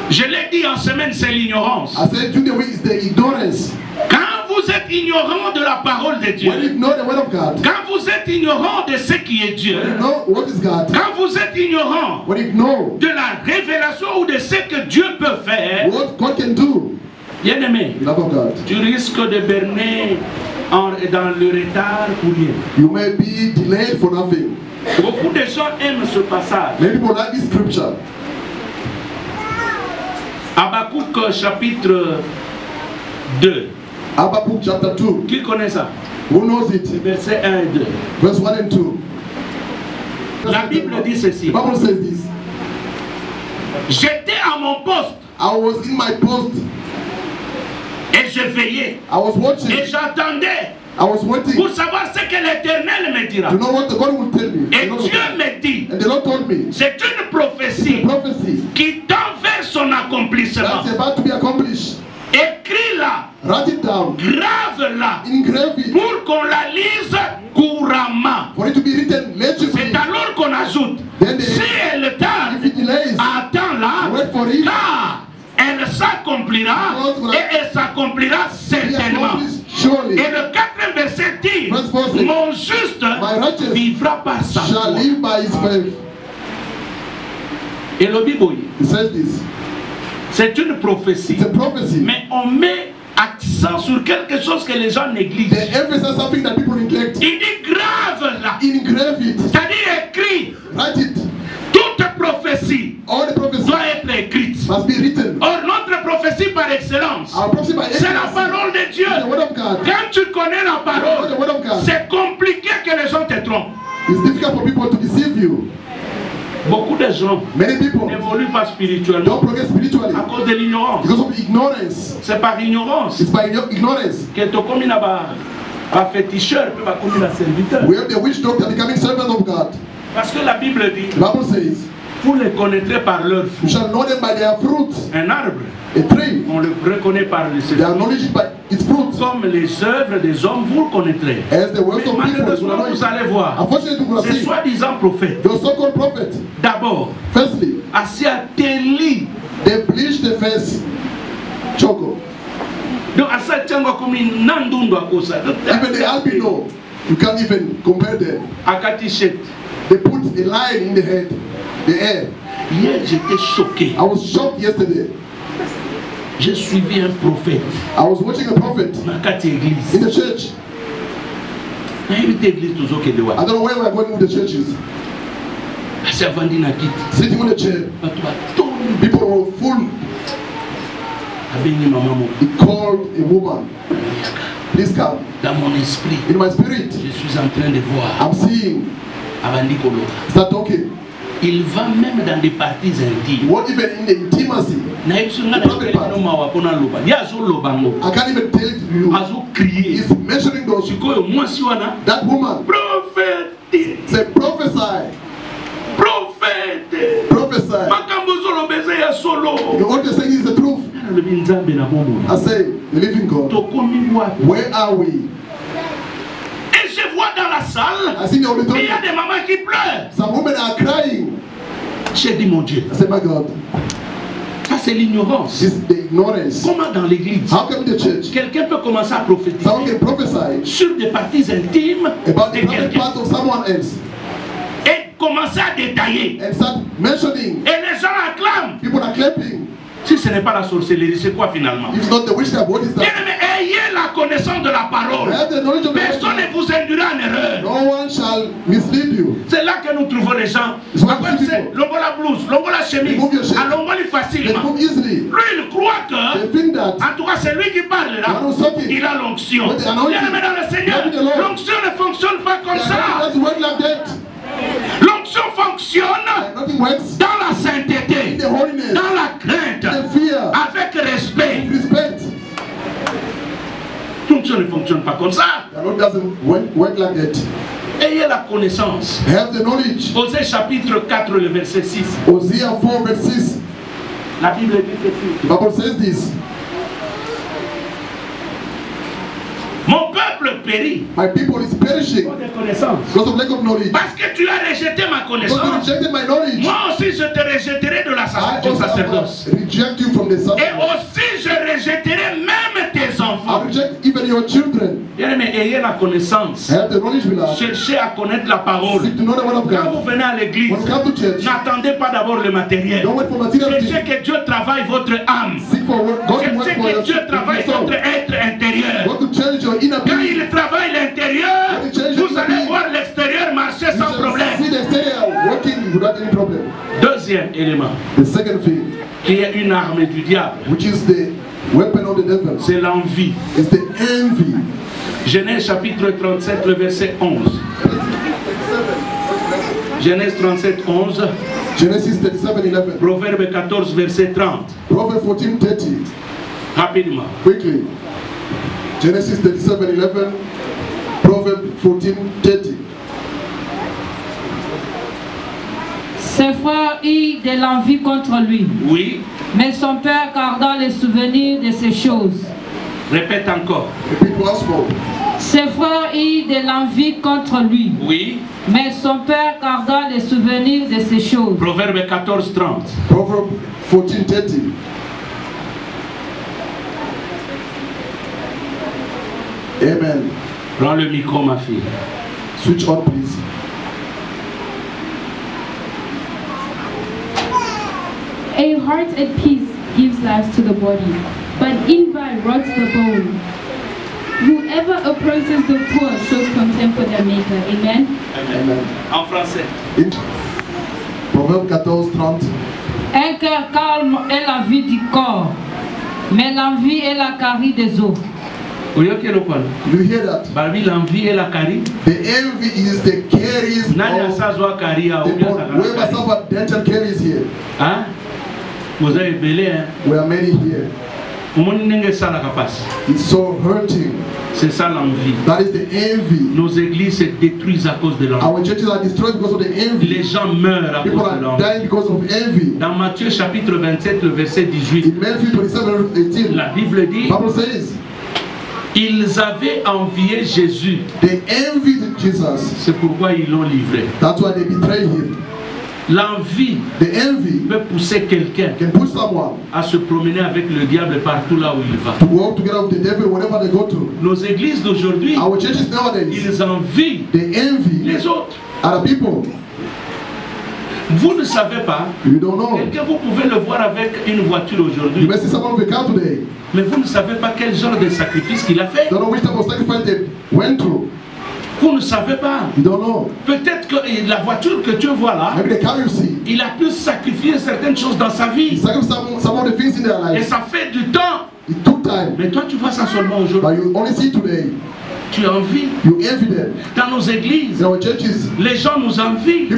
je l'ai dit en semaine, c'est l'ignorance. I said during the week is the ignorance. Quand vous êtes ignorant de la parole de Dieu, when you know the word of God, quand vous êtes ignorant de ce qui est Dieu, when you know what is God, quand vous êtes ignorant when you know de la révélation ou de ce que Dieu peut faire, what God can do, bien-aimé, tu risques de berner dans le retard pour rien. You may be delayed for nothing. Beaucoup de gens aiment ce passage. Many people like this scripture. Habakkuk chapitre 2. Habakkuk chapter 2. Qui connaît ça? Who knows it? Verset 1 et 2. Verse 1 and 2. La Bible dit ceci. The Bible says this. J'étais à mon poste. I was in my post. Et je veillais. I was watching. Et j'attendais. I was waiting. Pour savoir ce que l'Éternel me dira. To know what the God will tell me. Et Dieu me dit. And the Lord told me. C'est une prophétie. Qui tend vers son accomplissement. That's about to be accomplished. Écris-la. Write it down. Grave-la. Engrave it. Pour qu'on la lise couramment. For it to be written legibly. C'est alors qu'on ajoute. Si elle tarde, attends-la. Car elle s'accomplira et elle s'accomplira certainement. Et le 4e verset dit, mon juste righteous vivra par sa shall foi. live by his faith. Et le Bible, He says this. C'est une prophétie. It's a prophecy. Mais on met accent sur quelque chose que les gens négligent. They emphasize something that people neglect. Il dit grave là. Engrave it. C'est-à-dire écrit. Write it. Toute prophétie doit être écrite. Must be written. Or notre prophétie par excellence, c'est la parole de Dieu. Quand tu connais la parole, c'est compliqué que les gens te trompent. It's difficult for people to deceive you. Beaucoup de gens n'évoluent pas spirituellement à cause de l'ignorance. C'est par ignorance que tu commis un féticheur peut pas commis un serviteur. We have the witch doctor becoming servant of God. Parce que la Bible dit, the Bible says, vous les connaîtrez par leurs fruits. You shall know them by their fruits. Un arbre, a tree, on le reconnaît par ses fruits. By its fruits. Comme les œuvres des hommes, vous le connaîtrez. As the works Mais of malheureusement, vous allez voir, ces soi-disant prophètes, d'abord, firstly, Asiateli, they bleach the face. Choco. Donc, even the albino, you can't even compare them. They put a line in the head, the hair. Hier, j'étais choqué. I was shocked yesterday. J'ai suivi un prophète. I was watching a prophet in the church. I don't know where we are going with the churches. Sitting on the chair. People were full. He called a woman. Please come. Dans mon esprit, in my spirit, je suis en train de voir. I'm seeing. Start talking. Il va même dans des parties intimes. What even in the intimacy? I can't even tell it to you. He's mentioning those. That woman. Prophète. Say prophesy. Prophète. Prophesy. What you're saying is the truth. I say, the living God. Where are we? Et je vois dans la salle, il y a des mamans qui pleurent. Some women are crying. J'ai dit mon Dieu. I said, my God. Ça c'est l'ignorance. Comment dans l'église, quelqu'un peut commencer à prophétiser sur des parties intimes de quelqu'un et commencer à détailler. Et les gens acclament. People are clapping. Si ce n'est pas la sorcellerie, c'est quoi finalement? Ayez la connaissance de la parole. Personne ne vous induira en erreur. No one shall mislead you. C'est là que nous trouvons les gens. L'ongola blouse, l'ongola chemise, l'ongola facilement. Lui, il croit que, en tout cas, c'est lui qui parle là. Il a l'onction. Mais dans le Seigneur, l'onction ne fonctionne pas comme ça. L'onction fonctionne dans la sainteté, dans la crainte, avec respect. L'onction ne fonctionne pas comme ça. Ayez la connaissance. Osée chapitre 4, le verset 6. Hosea 4, verset 6. La Bible dit ceci. Mon peuple périt. My people is perishing because of lack of knowledge. Parce que tu as rejeté ma connaissance. Moi aussi je te rejetterai de la sacerdoce. Reject you from the sacerdoce. Et aussi je rejetterai même tes enfants. I reject even your children. Bien-aimés, ayez la connaissance. Cherchez à connaître la parole. Quand vous venez à l'église, n'attendez pas d'abord le matériel. Cherchez que Dieu travaille votre âme. Cherchez que Dieu travaille votre être intérieur. Quand il travaille l'intérieur, vous allez voir l'extérieur marcher sans problème. Deuxième élément, qui est une arme du diable, c'est l'envie. Genèse chapitre 37, le verset 11. Genèse 37, 11. Genesis 37:11. Proverbe 14, verset 30. Proverbe 14:30. Rapidement. Quickly. Genesis 37:11. Proverbe 14:30. Ses frères eurent de l'envie contre lui. Oui. Mais son père garda les souvenirs de ces choses. Répète encore. Repeat once more. Ses frères eurent de l'envie contre lui. Oui. Mais son père garda les souvenirs de ces choses. Proverbe 14:30. Proverbe 14:30. Amen. Prends le micro, ma fille. Switch on, please. A heart at peace gives life to the body, but envy rots the bone. Whoever opposes the poor shows contempt for their maker. Amen. Amen. En français. Proverbe 14:30. Un cœur calme est la vie du corps, mais l'envie est la carie des os. Do you hear that? The envy is the caries of whoever suffered dental caries here. Hein? Vous avez belé, hein? We are many here. It's so hurting. C'est ça l'envie. That is the envy. Nos églises se détruisent à cause de l'envie. Our churches are destroyed because of the envy. Les gens meurent à People cause de l'envie. Dying because of envy. Dans Matthieu chapitre 27, le verset 18, in Matthew 27:18, la Bible dit, Bible says, ils avaient envié Jésus. They envied Jesus. C'est pourquoi ils l'ont livré. That's why they betrayed him. L'envie peut pousser quelqu'un à se promener avec le diable partout là où il va. To walk together with the devil wherever they go to. Nos églises d'aujourd'hui, ils envient les autres. Other people. Vous ne savez pas. Quelqu'un, vous pouvez le voir avec une voiture aujourd'hui. Mais vous ne savez pas quel genre de sacrifice qu'il a fait. Vous ne savez pas. Peut-être que la voiture que tu vois là, il a pu sacrifier certaines choses dans sa vie. Et ça fait du temps. Mais toi tu vois ça seulement aujourd'hui. Tu envies. Dans nos églises, les gens nous envient.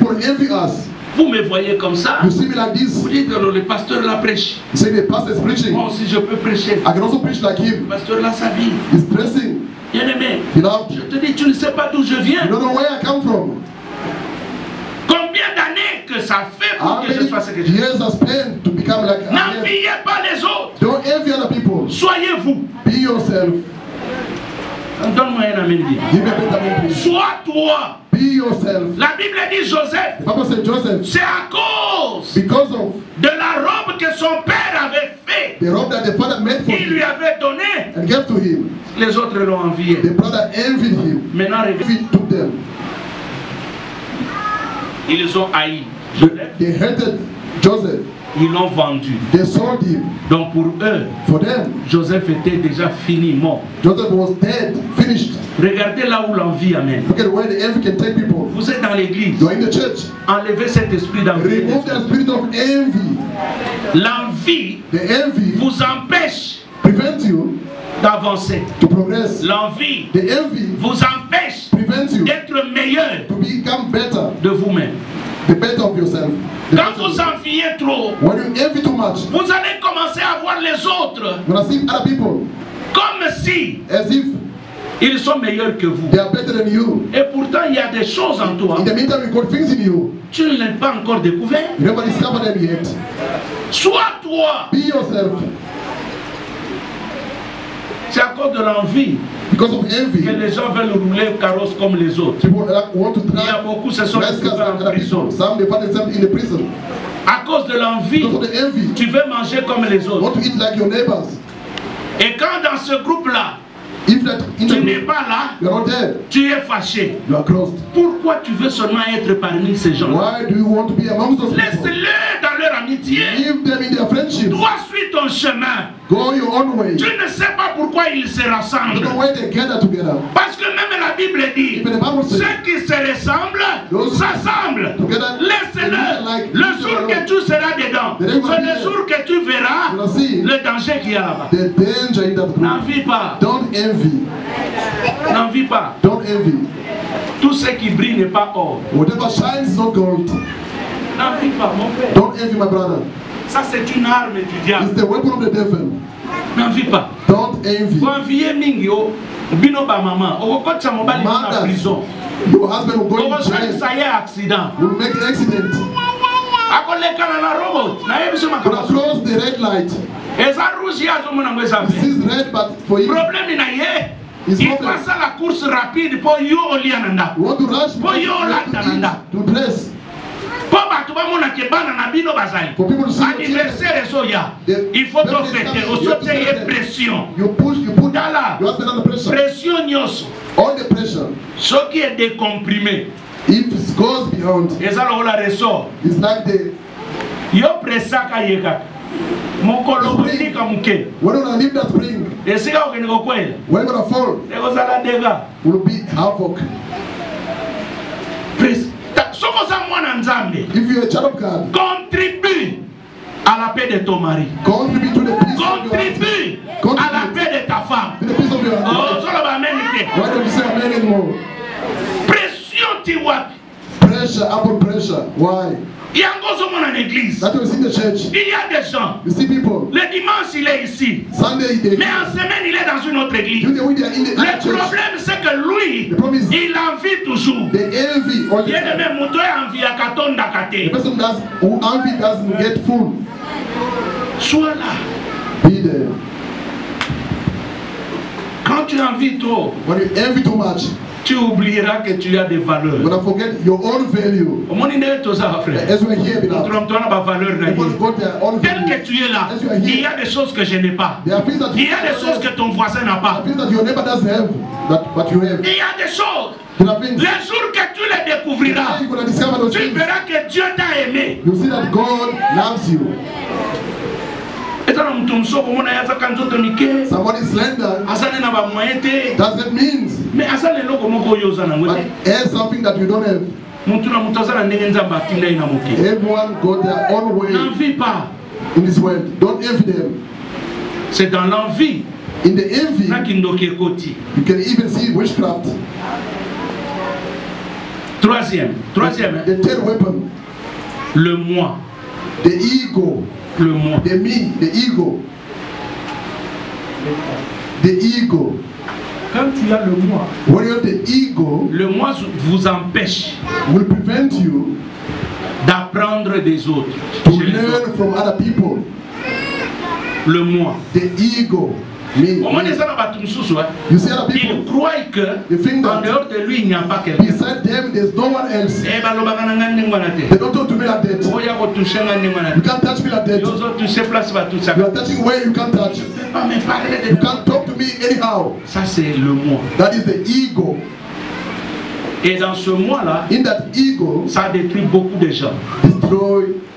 Vous me voyez comme ça. You see me like this. Vous dites que le pasteur la prêche. You say the pastor is preaching. Moi aussi je peux prêcher. I can also preach like him. Le pasteur là sa vie. He's pressing. Bien aimé. Beloved. Je te dis, tu ne sais pas d'où je viens. You don't know where I come from. Combien d'années que ça fait pour que je sois ce que je suis. N'enviez pas les autres. Don't envy other people. Soyez vous. Be yourself. Donne-moi un amen. Sois toi. Be yourself. La Bible dit Joseph. C'est à cause de la robe que son père avait fait. The robe that the father made for il lui avait donné. And gave to him. Les autres l'ont envié. The brother envied him. Maintenant, took them. Ils ont haï. They hated Joseph. Ils l'ont vendu. They sold him. Donc pour eux, for them, Joseph était déjà fini, mort. Joseph was dead, finished. Regardez là où l'envie amène. Look at where the envy can take people. Vous êtes dans l'église. You are in the church. Enlevez cet esprit d'envie. Remove the spirit of envy. L'envie vous empêche d'avancer. To progress. L'envie vous empêche d'être meilleur de vous-même. The better of yourself. Quand vous enviez trop, when you envy too much, vous allez commencer à voir les autres comme si ils sont meilleurs que vous. They are better than you. Et pourtant il y a des choses en toi. In the meantime, you got things in you. Tu ne l'as pas encore découvert. You never discovered them yet. Sois toi. Be yourself. C'est à cause de l'envie que les gens veulent rouler carrosse comme les autres. Il y a beaucoup se sont retrouvés en prison. À cause de l'envie, tu veux manger comme les autres. Et quand dans ce groupe-là, tu n'es pas là, tu es fâché. Pourquoi tu veux seulement être parmi ces gens? Laisse-les dans leur amitié. Toi, suis ton chemin. Go your own way. Tu ne sais pas pourquoi ils se rassemblent. Parce que même la Bible dit, ceux qui se ressemblent s'assemblent. Laisse-le. Le jour que tu seras dedans, c'est le jour que tu verras le danger qu'il y a là-bas. N'envie pas. Don't envy. N'envie pas. Don't envy. Tout ce qui brille n'est pas or. Whatever shines is not gold. N'envie pas, mon frère. Don't envy, my brother. Ça c'est une arme du diable. It's the weapon of the devil. N'envie pas. Don't envy. Vous enviez Mingyo, Bino ba maman. Au côté de mobile dans la prison. Your husband will go in jail. Ça y est accident. Will make an accident. Akole kana na robot. Na yebi sema kama. Close the red light. Eza rouge ya zo mona ngweza. This is red, but for you. Problème na ye. Il passe la course rapide pour yo oliananda. You want to rush? Pour yo oliananda. To dress. For people to see anniversaire soya, il faut te fêter, au sauter pression. You put your husband under pressure. Pression nyos. all the pressure, ce qui est décomprimé, if it goes beyond, et ça la ressort. It's like the yo presaka yeka. Mokolo botika muke. When you leave that spring, esika okeneko kwela. When you gonna fall, ekozala dega. Will be havoc. Please, soko za mwana nzambe. If you're a child of God, contribue à la paix de ton mari. Contribue to the peace contribue à la paix de ta femme. To the peace of your oh, solo ba amen. Why don't you say amen anymore? Pression ti wapi? Pressure upon pressure. Why? Il y a encore dans l'église. That was in the church. Il y a des gens. You see people. Le dimanche il est ici. Sunday il est. Mais en semaine il est dans une autre église. Le problème c'est que lui, il envie toujours. The envy. Il y a même moto envie à katonda kate. The person who envy doesn't get full. Sois là. Be there. Quand tu envies trop. When you envy too much, tu oublieras que tu as des valeurs. When I forget your own value. As we're here, tel que tu es là, il y a des choses que je n'ai pas. Il y a des choses que ton voisin n'a pas. Il y a des choses. Les jours que tu les découvriras, tu verras que Dieu t'a aimé. You see that God loves you. Somebody is slender. Doesn't mean. But it's something that you don't have. Everyone got their own way in this world. Don't envy them. C'est dans l'envie. In the envy, you can even see witchcraft. Troisième. The third weapon. Le moi. The ego. Le moi. The me, the ego. The ego. Quand tu as le moi, when you have the ego, le moi vous empêche will prevent you d'apprendre des autres. To learn from other people. Le moi. The ego. Me. You see other people. Ils croient que en dehors de lui il n'y a pas quelqu'un. Beside them there's no one else. They don't talk to me like that. You can't touch me like that. You are touching where you can't touch. You can't talk to me anyhow. Ça c'est le moi. That is the ego. Et dans ce moi-là, in that ego, ça détruit beaucoup de gens.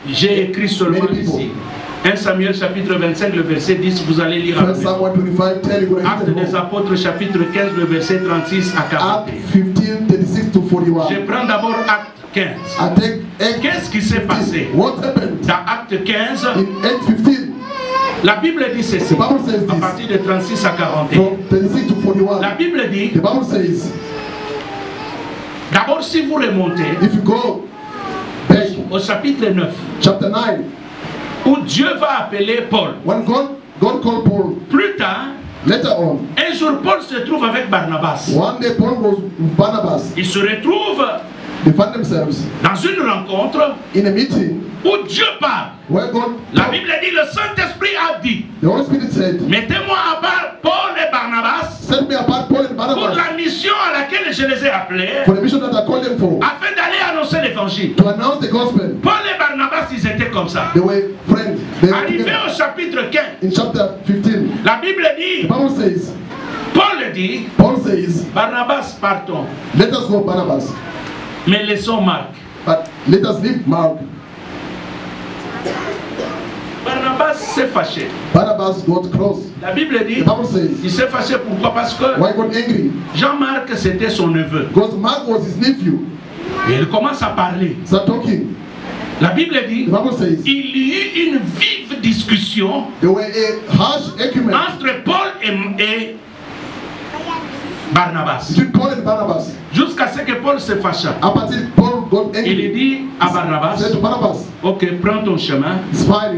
J'ai écrit seulement ici. 1 Samuel chapitre 25, le verset 10, vous allez lire avec. Actes des apôtres chapitre 15, le verset 36 à 40. Je prends d'abord acte 15. Qu'est-ce qui s'est passé? Dans acte 15, la Bible dit ceci, à partir de 36 à 41. La Bible dit, d'abord si vous remontez au chapitre 9, où Dieu va appeler Paul. When God called Paul. Plus tard, later on, un jour Paul se trouve avec Barnabas. One day Paul was with Barnabas. Ils se retrouvent dans une rencontre in a meeting où Dieu parle. Where God la Bible dit, le Saint-Esprit a dit, the Holy Spirit said, mettez-moi à part Paul et Barnabas, set me apart Paul and Barnabas, pour la mission à laquelle je les ai appelés, for the mission that I called them for, afin d'aller annoncer l'évangile. To announce the gospel. Paul et Barnabas, ils étaient comme ça. They were friends. Arrivé au chapitre 15, in chapter 15, la Bible dit, the Bible says, Paul says, Barnabas, partons. Let us go, Barnabas. Mais laissons Marc. But let us leave Mark. Barnabas s'est fâché. Barnabas got cross. La Bible dit, the Bible says, il s'est fâché pourquoi? Parce que why got angry? Jean-Marc c'était son neveu. Because Mark was his nephew. Et il commence à parler. Start talking. La Bible dit, the Bible says, il y eut une vive discussion entre Paul et Barnabas. Jusqu'à ce que Paul se fâcha. Il dit à Barnabas, ok, prends ton chemin, va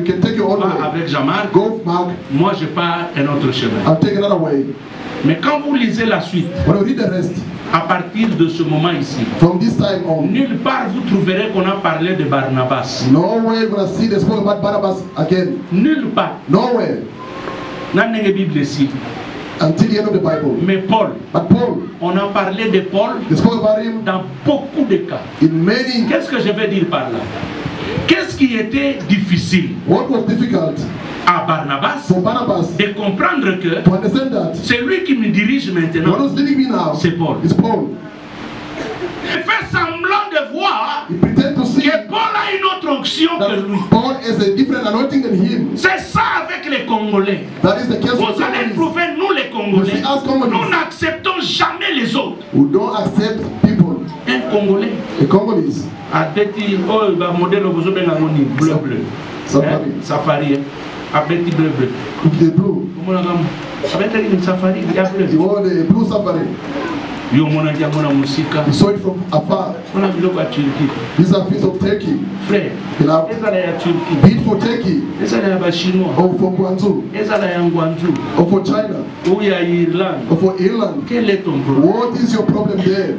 avec Jean-Marc, moi je pars un autre chemin. Mais quand vous lisez la suite, à partir de ce moment ici, nulle part vous trouverez qu'on a parlé de Barnabas. Nulle part. Dans la Bible ici. Until the end of the Bible. Mais Paul, on a parlé de Paul dans beaucoup de cas. Qu'est-ce que je veux dire par là? Qu'est-ce qui était difficile? What was difficult? À Barnabas de comprendre que c'est lui qui me dirige maintenant. C'est Paul. Il fait semblant de voir que Paul a une autre onction que lui. C'est ça avec les Congolais. Vous allez trouver, nous les Congolais, nous n'acceptons jamais les autres. Un Congolais. Abeti, oh, il va modèle bleu bleu. Safari. Abeti bleu bleu. Abeti une safari, il y a bleu. Safari. You saw it from afar. These are things of Turkey. Be it for Turkey, or for Guangzhou, or for China, or for Ireland. What is your problem there?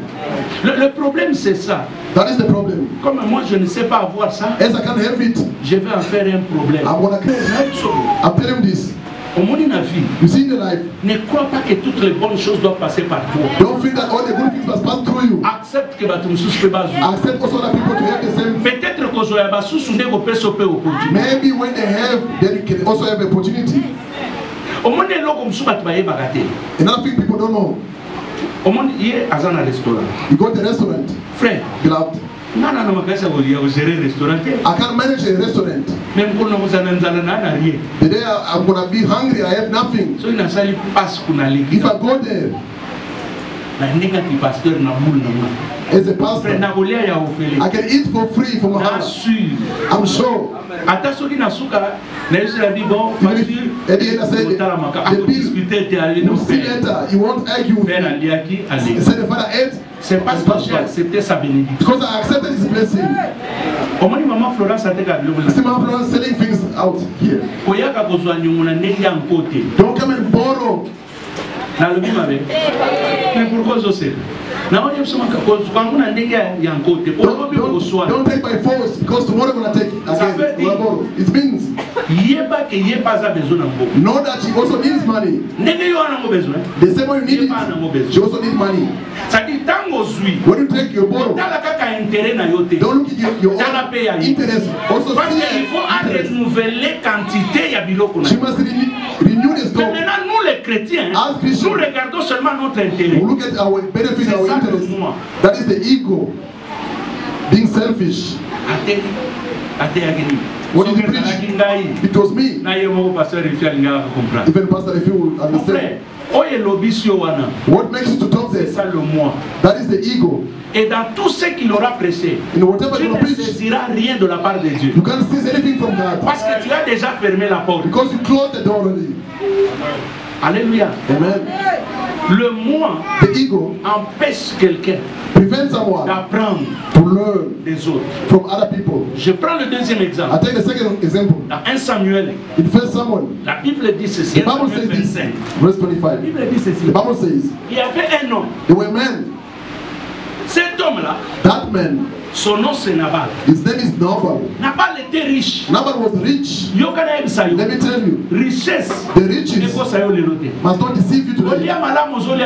Le problème c'est ça. That is the problem. Comme moi je ne sais pas avoir ça, as I can't have it, je vais en faire un problème. I'm telling you this. You see in the life, ne crois pas que toutes les bonnes choses doivent passer par toi. Don't think that all the good things must pass through you. Accepte que tu me souffres pas. Accept also that people to have the same. Peut-être que je vais basousu ne go peso pe opportunity. Maybe when they have, then you can also have opportunity. Another thing people don't know. You go to a restaurant. Frère, beloved, I can't manage a restaurant. The day I'm going to be hungry, I have nothing. If I go there, as a pastor, I can eat for free from my house. I'm sure. Even you won't argue with me. Say the father ate. C'est parce que j'ai accepté sa bénédiction. Because I accepted his blessing. Maman Florence a été see Maman Florence selling things out here. Don't come and borrow. Don't take by force because tomorrow I'm going to take again. It means know that she also needs money. The same way you need it, she also needs money. When you take your borrow, don't look at your own interest. Also see interest. She must renew the stock. Nous les chrétiens, nous regardons seulement notre intérêt. We look at our benefit, our interest. That is the ego. Being selfish. What did you preach? It was me. Even Pastor, if you will understand. What makes you to talk there? That is the ego. Et dans tout ce qu'il aura prêché, tu ne saisiras rien de la part de Dieu. You can't seize anything from God. Parce que tu as déjà fermé la porte. Because you closed the door already. Alléluia. Amen. Le moi empêche quelqu'un d'apprendre des autres. From other people. Je prends le deuxième exemple. I take the second example. Dans 1 Samuel, in 1 Samuel, la Bible dit ceci. The Bible says this, verse 25. La Bible dit ceci. The Bible says, il y avait un homme. There were men. Cet homme-là, that man, son nom c'est Nabal. His name is Nabal. Nabal était riche. Nabal was rich. Let me tell you, richesse, the riches must not deceive you today.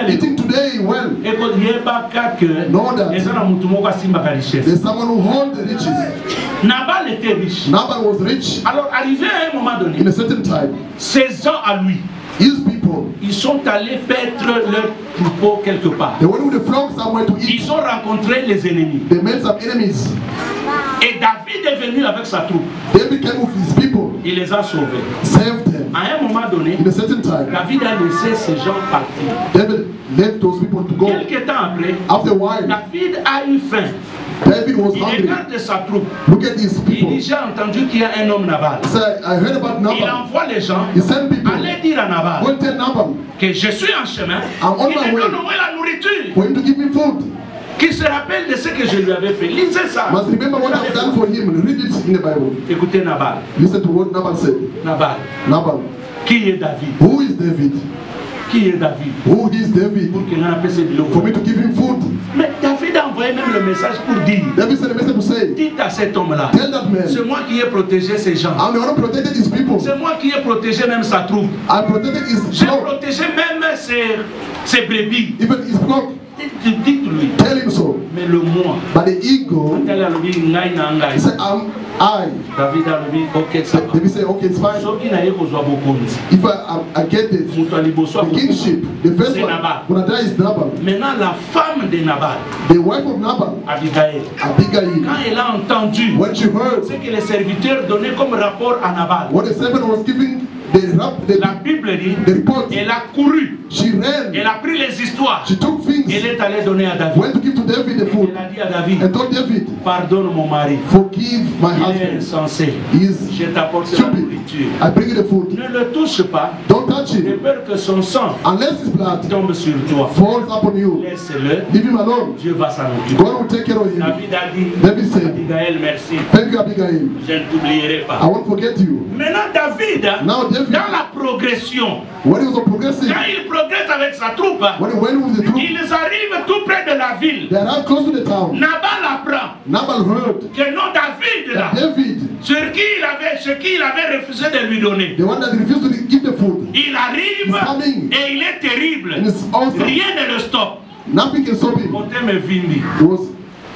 Eating today well. Know that there's someone who holds the riches. Nabal était riche. Nabal was rich. Alors arrivé à un moment donné, in a certain time, ses gens à lui, his people, ils sont allés paître leur troupeau quelque part. They went with the flock somewhere to eat. Ils ont rencontré les ennemis. They met some enemies. Et David est venu avec sa troupe. David came with his people. Il les a sauvés. Saved them. À un moment donné, in a certain time, David a laissé ces gens partir. David left those people to go. Quelque temps après, after a while, David a eu faim. David was hungry. Il regarde sa troupe. Look at these people. Il dit, j'ai entendu qu'il y a un homme Nabal. So I heard about Nabal. Il envoie les gens. He sent people. Allez dire à Nabal. Go tell Nabal que je suis en chemin. I'm on il my me way. donne au moins la nourriture. For him to give me food. Qu'il se rappelle de ce que je lui avais fait. Lisez ça. Must remember what I've done for him. Read it in the Bible. Écoutez Nabal. Listen to what Nabal said. Nabal. Nabal. Qui est David? Who is David? Qui est David? Who is David? Pour qu'il en appelle de l'eau. For me to give him food. Mais David a envoyé même le message pour dire. David sent a message to say. Dites à cet homme-là. Tell that man. C'est moi qui ai protégé ces gens. I'm the one who protected his people. C'est moi qui ai protégé même sa troupe. I protected his flock. J'ai protégé même ses brebis. Even his flock. dites-lui. Tell him so. Mais le moi. But the ego. He said, I. David said, okay, it's fine. If I get this, the kingship, the first one, when I die is Nabal. Maintenant, la femme de Nabal, the wife of Nabal, Abigail, quand elle a entendu, when she heard, ce que les serviteurs donnaient comme rapport à Nabal, what the servant was giving, la Bible dit, elle a couru, elle a pris les histoires, elle est allée donner à David. Went to give to David the food. Elle a dit à David, and told David, pardonne mon mari, forgive my husband. Il est insensé. Je t'apporte la nourriture. I bring you the food. Ne le touche pas. Don't touch him. De peur que son sang unless his blood tombe sur toi. Falls upon you. Laisse-le. Leave him alone. Dieu va s'en occuper. God will take care of him. David a dit, David said, Abigail, merci. Thank you, Abigail. Je ne t'oublierai pas. I won't forget you. Maintenant, David, now, David, dans la progression, when he was progressing, quand il progresse avec sa troupe, when he went with the troop, ils arrivent tout près de la ville. They arrived close to the town. Nabal apprend Nabal heard que non, David, là, David, ce qu'il avait refusé de lui donner, the one that refused to give the food, il arrive et il est terrible. Awesome. Rien ne le stoppe. Nothing can stop him.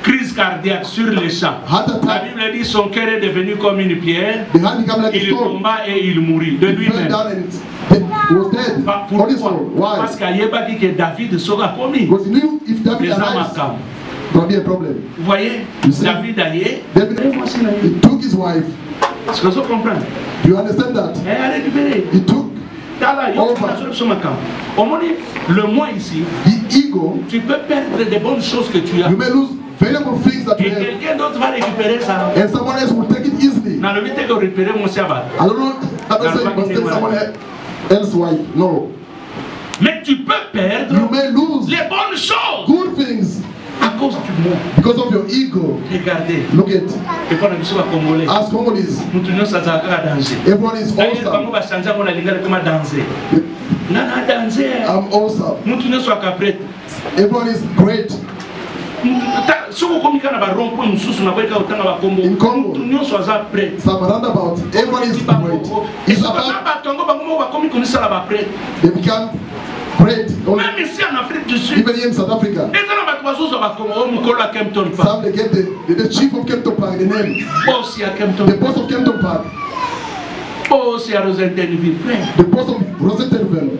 Crise cardiaque sur les champs. La Bible dit son cœur est devenu comme une pierre. Il tomba et il mourut de lui-même. Pourquoi? Parce qu'il n'y a pas dit que David sera commis. Les hommes à camp. Vous voyez, David a dit, he took his wife. Est-ce que vous comprenez? Do you understand that? He took le moi ici, the ego, tu peux perdre des bonnes choses que tu as. You may lose valuable things that you have. Quelqu'un d'autre va récupérer ça. And someone else will take it easily. I don't know. I'm not saying you must take someone else's wife. No. Mais tu peux perdre. You may lose les bonnes choses. Good things. À cause du moi. Because of your ego. Regardez. Look at. As Congolese. Everyone is awesome. I'm awesome. Everyone is great. In Congo, some roundabout, everyone is great. It's about they become great. Même ici en Afrique du Sud, even here in South Africa, some they get the chief of Kempton Park, the name, the boss of Kempton Park, the boss of Rosentenville.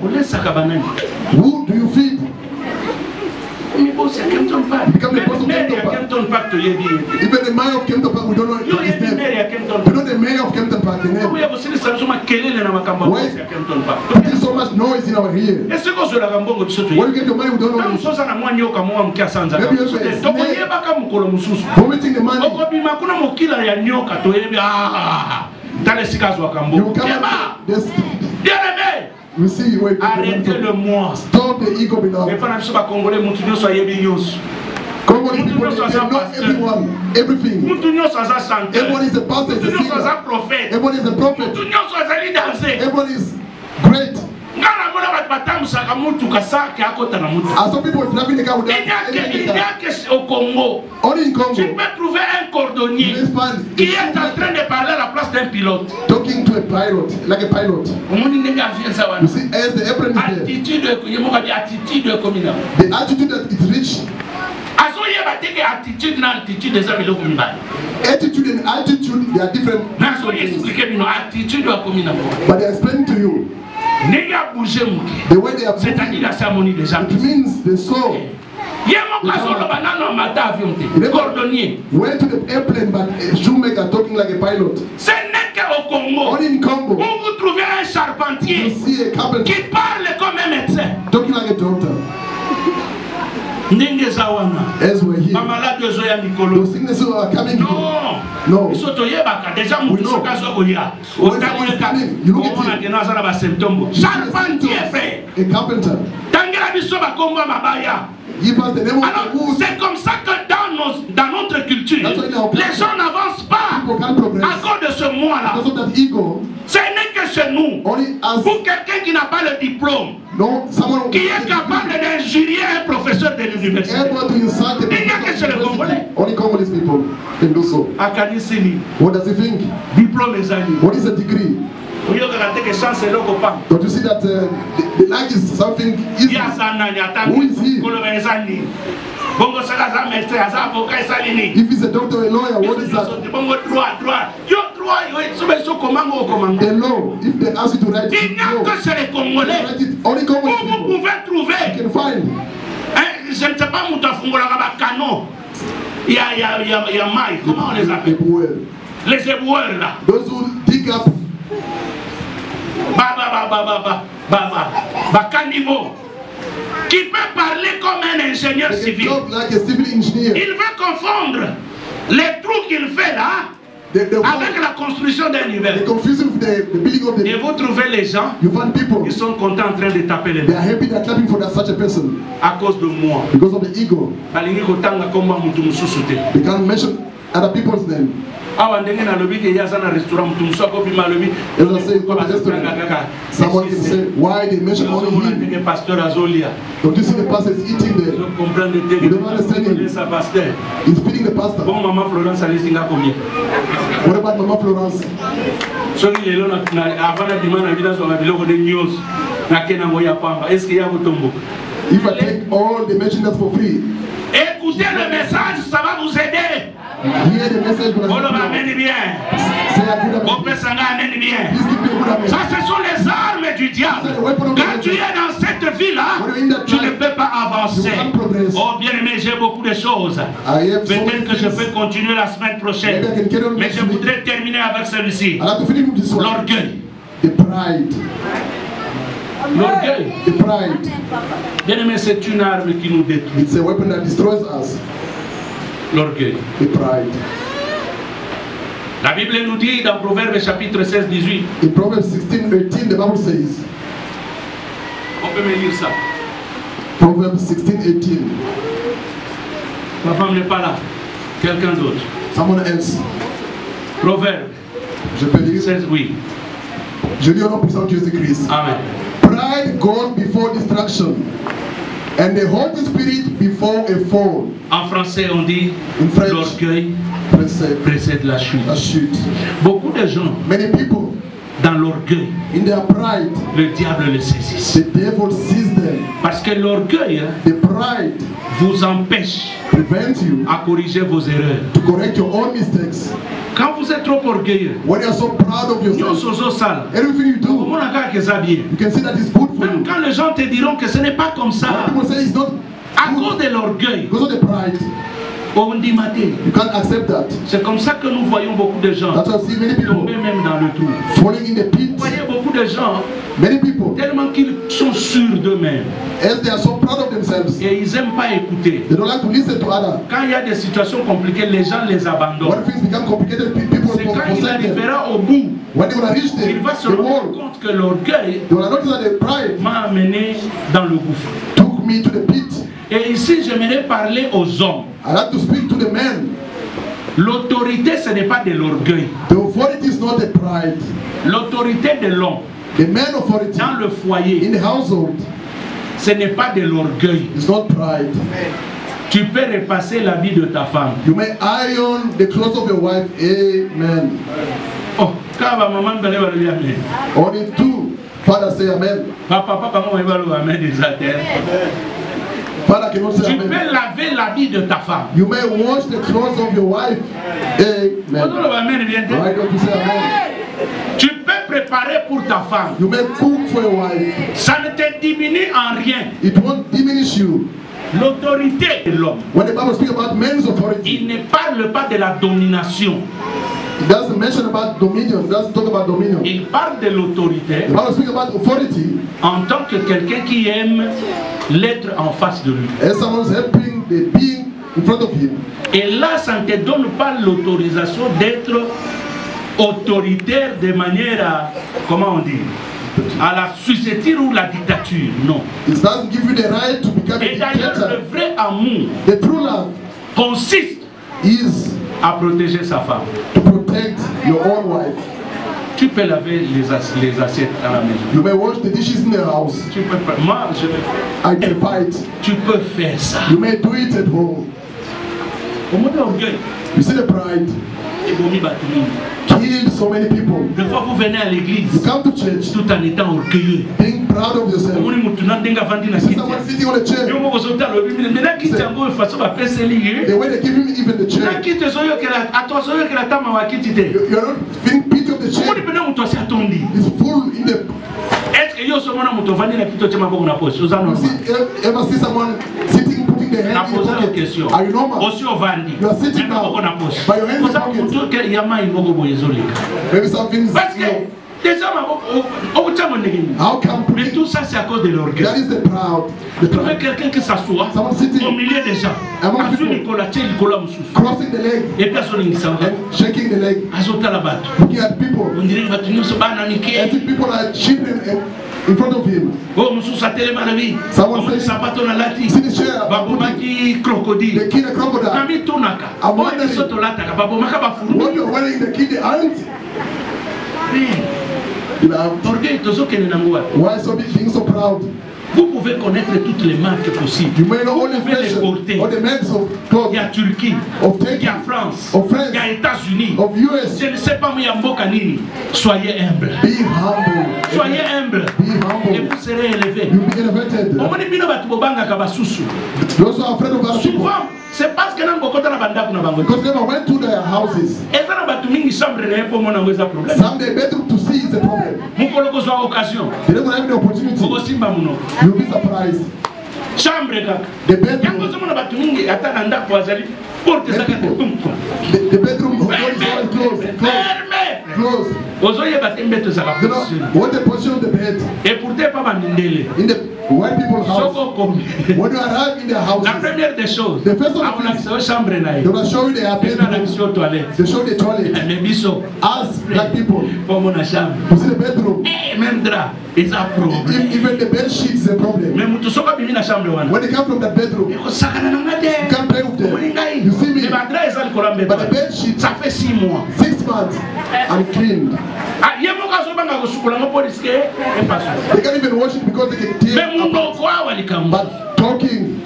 Who do you feed? Become the boss of Kempton Park. Even the mayor of Kempton Park, we don't know his name. We know the mayor of Kempton Park, the name. Why putting so much noise in our ear? Where you get your money, we don't know. Maybe you say vomiting the money. You will come we see where arrêtez le moi. Stop the ego, beloved. Congolese people, they know everyone, everything. Everyone is a pastor, is a singer. Everyone is a prophet. Everyone is great. As some people driving the car without au Congo, only in Congo, tu peux trouver un cordonnier qui est en train de parler à la place d'un pilote. Talking to a pilot, like a pilot. You see, as the airplane is there, the attitude that is rich. Attitude and altitude, they are different. But they are explaining to you the way they are moving. It means the soul. Went to the airplane, but a shoemaker talking like a pilot. Only in Congo, you see a carpenter talking like a doctor. As we're here, those sicknesses are coming here. No. When someone is coming, you look at him. A carpenter. Give us the name of c'est comme ça que dans notre culture, les gens n'avancent pas à cause de ce moi-là. Ce n'est que chez nous, pour quelqu'un qui n'a pas le diplôme, qui est capable d'injurier un professeur de l'université. Il n'y a que chez les Congolais. Only Congolese people can do so. À Kanisini, what does he think? Diplôme les amis. What is a degree? Don't you see that the lack is something easy? Who is he? If he's a doctor or a lawyer, what is that? The law, if they ask you to write it, only Congolese people you can find. Je ne sais pas où tu as fondé la canon. Il y a maille. Comment on les appelle? Les éboueurs là. Those who dig up. Caniveau. Qui peut parler comme un ingénieur civil. Il veut confondre les trous qu'il fait là avec la construction d'un immeuble. Et vous trouvez les gens, ils sont contents en train de taper les mains. À cause de moi. Because of the ego. They can't mention other people's name. Someone can say, why they mention only him? Don't you see the pastor is eating there? You don't understand him. He's feeding the pastor. What about Mama Florence? If I take all the mentions for free, écoutez le message, ça va vous aider. Hear the message. Ça, ce sont les armes du diable. Quand tu es dans cette vie-là, tu ne peux pas avancer. Oh bien-aimé, j'ai beaucoup de choses. Peut-être que je peux continuer la semaine prochaine. Mais je voudrais terminer avec celui-ci. L'orgueil. L'orgueil. Bien-aimé, c'est une arme qui nous détruit. It's a weapon that destroys us. L'orgueil. The pride. La Bible nous dit dans Proverbes chapitre 16-18. In Proverbs 16:18, the Bible says. On peut me lire ça. Proverbs 16:18. Ma femme n'est pas là. Quelqu'un d'autre. Someone else. Proverbes. Je peux lire. 16, oui. Je lis au nom puissant de Jésus-Christ. Amen. Pride goes before destruction, and the Holy Spirit before a fall. En français, on dit l'orgueil précède la chute. Beaucoup de gens, many people, dans l'orgueil, in their pride, le diable les saisit. The devil sees them. Parce que l'orgueil, the pride, vous empêche à corriger vos erreurs. To correct your own mistakes. Quand vous êtes trop orgueilleux, when you are so proud of yourself, everything you do, you can see that it's good for même you. Quand les gens te diront que ce n'est pas comme ça, à cause de l'orgueil, because of the pride, you can't accept that. C'est comme ça que nous voyons beaucoup de gens tomber même dans le trou. Falling in the pit. Vous voyez beaucoup de gens, many people, tellement qu'ils sont sûrs d'eux-mêmes. As they are so proud of themselves. Et ils n'aiment pas écouter. They don't like to listen to others. Quand il y a des situations compliquées, les gens les abandonnent. When things become complicated, people c'est quand il arrivera au bout, when they will reach il va se rendre compte que l'orgueil m'a amené dans le gouffre. Took me to the pit. Et ici, j'aimerais parler aux hommes. I like to speak to the men. L'autorité, ce n'est pas de l'orgueil. The authority is not the pride. L'autorité de l'homme, the man authority, dans le foyer, in the household, ce n'est pas de l'orgueil. It's not pride. Tu peux repasser l'habit de ta femme. You may iron the clothes of your wife. Amen. Oh, quand maman va lui amen. Only two. Father say amen. Papa va lui amen des attelles. Father cannot say tu amen. peux laver l'habit de ta femme. You may wash the clothes of your wife. Amen. Why don't you say amen? Tu peux préparer pour ta femme. You may cook for your wife. Ça ne te diminue en rien. It won't diminish you. L'autorité de l'homme. When the Bible speaks about men's authority, il ne parle pas de la domination. It doesn't mention about dominion. It doesn't talk about dominion. Il parle de l'autorité. The Bible speaks about authority. En tant que quelqu'un qui aime l'être en face de lui. As someone's helping the being in front of him. Et là, ça ne te donne pas l'autorisation d'être autoritaire de manière à, comment on dit, à la sujetir ou la dictature. Non. It doesn't give you the right to become a dictator. Et d'ailleurs, le vrai amour, the true love, consiste à protéger sa femme. To protect your own wife. Tu peux laver les assiettes à la maison. You may wash the dishes in the house. Tu peux pas. Moi, je vais faire. I can fight. Tu peux faire ça. You may do it at home. Au moins d'orgueil. You see the pride. Kills healed so many people. Des fois vous venez à l'église. You come to church. Tout en étant orgueilleux. Being proud of yourself. Someone sitting on a chair. The way they give him even the chair. You're not being pity of the chair. It's full in the. You see, ever see someone sitting putting their hand in the pocket? Are you normal? You are sitting down, but your hand in the pocket. Maybe something is how come? Mais tout ça c'est à cause de l'orgueil. That is the proud. Trouver quelqu'un qui s'assoit au milieu des gens. Crossing the leg. Et personne ne s'en va. Shaking the leg. Looking at people. On dirait que nous sommes people are children in front of him. Someone says, see the chair. The kid a crocodile. I'm wondering what you're wearing the kid aren't. Why so being so proud? Vous pouvez connaître toutes les marques possibles. You may know all the les porter. All the marks of clothes. Il y a Turquie, il y a France, il y a États-Unis. Je ne sais pas où il y a Mbokanini. Soyez humble. Be humble. Soyez humble. Be humble. Et vous serez élevé. You'll be elevated. Those who are afraid of us. Souvent, c'est parce que nous avons because they never went to their houses. Some they bedroom to see is the problem. They don't have the opportunity. You'll be surprised. The bedroom. The bedroom is always closed. Close. What the position of the bed? In the white people's house. When you arrive in their house, the first of the things, they will show you their bedroom. They show the toilet. As black people, to see the bedroom. Even the bed sheet is a problem. When they come from the bedroom, you can't play with them. You see me? But the bed sheet, 6 months, I'm cleaned. They can't even wash it because they can tear apart. But talking.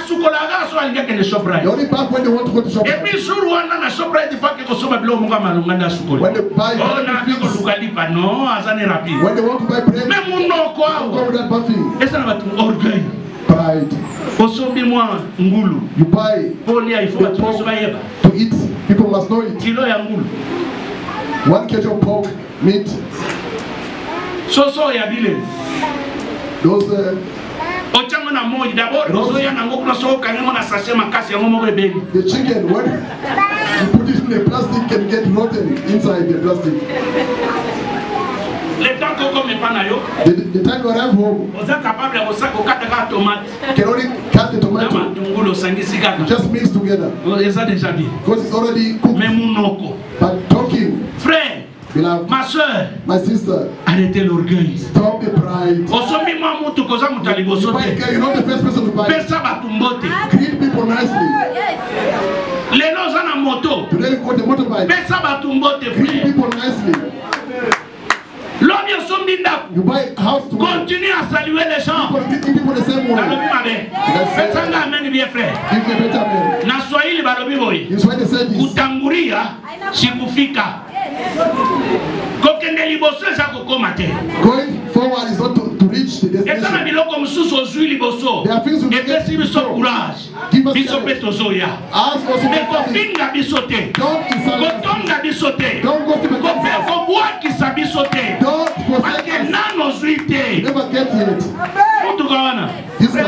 The only back when they want to go to ShopRite. When they buy when they want to buy bread, they go with that buffet. Pride. You buy to eat. People must know it. 1 kg of pork, meat. Those the chicken, when you put it in the plastic, can get rotten inside the plastic. The time you arrive home, can only cut the tomato. Just mix together. Because it's already cooked. But talking, frère, beloved, ma soeur, my sister, arrêtez l'orgueil. Stop the pride. You're not the first person to buy. Greet people nicely. Today we got the motorbike. Greet people nicely. You buy a house to continue à saluer les gens. People the same way. Give me better man. Na Swahili balobi boy. Kutangulia sikufika. Kokende liboso eza kokoma te. Going forward is not to reach the destination. Ezana biloko mususu ozwi liboso. Epesi biso courage. Biso pe tozoya. Mekofinga biso te. Kotonga biso te. Kobwakisa biso te. Parce nano zwi te. Never get it. Mutuka wana. You can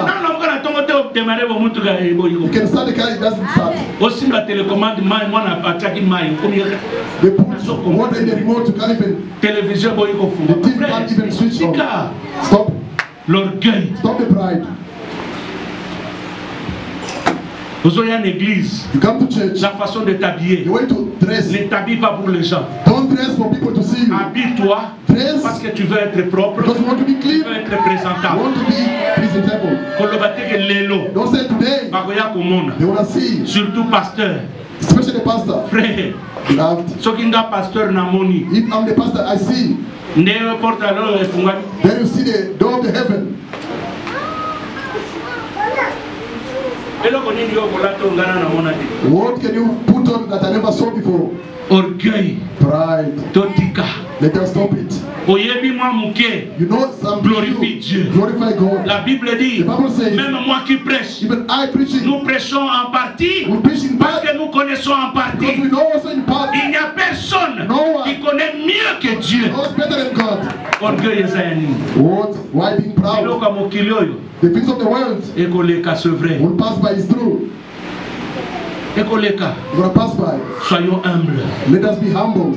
start the car, it doesn't start. They put water in the remote to can't even. The TV can't even switch on. Stop. L'orgueil. Stop the pride. You come to church. La façon de t'habiller. The way to dress. Ne t'habille pas pour les gens. Don't dress for people to see you. Habille-toi. Dress. Parce que tu veux être propre. Because you want to be clean. Tu veux être présentable. You want to be presentable. Don't say today. They want to see. Surtout pasteur. Especially the pastor. Frère. Pasteur namoni. If I'm the pastor, I see. Then you see the door of the heaven. What can you put on that I never saw before? Orgueil. Pride. Totika. Let us stop it. You know, some glorifie Dieu. Glorify God. La Bible dit, même moi qui prêche, even I preaching, nous prêchons en partie parce que nous connaissons en partie. We know also in part. Il n'y a personne qui connaît mieux que Dieu. Better than God. Orgueil. What? Why being proud? The things of the world will pass by. Is true. Gonna pass by. Soyons humbles. Let us be humble.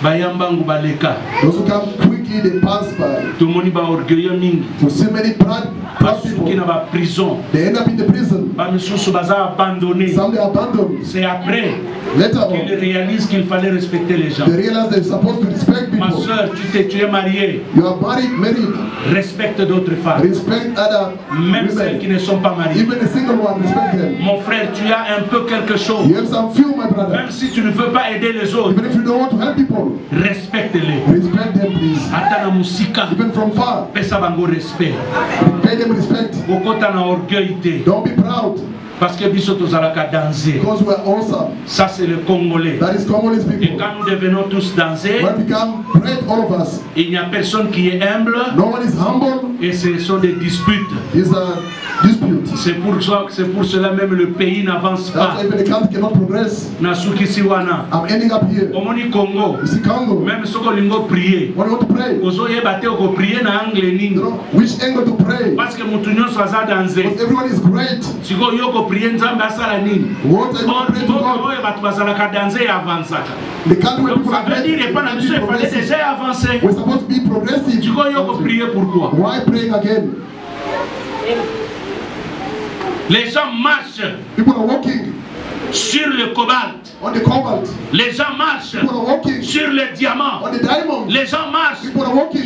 Those who come quickly, they pass by. We see many proud people. They end up in the prison. Some they abandoned. C'est après qu'ils réalisent qu'il fallait respecter les gens. They realize they're supposed to respect people. Ma soeur, tu es mariée. You are married. Respecte d'autres femmes. Respect other même women. Celles qui ne sont pas mariées. Even a single one, respect them. Mon frère, tu as un peu quelque chose. You have some few, my brother. Même si tu ne veux pas aider les autres. Even if you don't want to help people. Respecte-les. Respect them, please. Atana musika. Even from far. Pesa bango respect. Pay them respect. Okota na orgueil. Don't be proud. Parce que biso tozalaka danser. Because we are awesome. Ça c'est le Congolais. That is Congolese people. Et quand nous devenons tous danser, we become great, all of us. Il n'y a personne qui est humble. No one is humble. Et ce sont des disputes. These are disputes. C'est pour cela même le pays n'avance pas. That's why even the country cannot progress. Nasuki siwana. I'm ending up here. Omoni Congo. You see Congo. Même soko lingo prier. When you want to pray. Ozoye bate oko prier na angle nini. Which angle to pray? Parce que mutu nyonso aza danser. Because everyone is great. Siko yoko prier nzambe asala nini. What are you praying to God? Oye batu bazalaka danser avansaka. The country where people are great. Ça veut dire pas na biso il fallait déjà avancer. We're supposed to be progressive. Siko yoko prier pourquoi? Why praying again? Les gens marchent. People are walking sur le cobalt. On the cobalt. Les gens marchent sur le diamant. On the diamond. Les gens marchent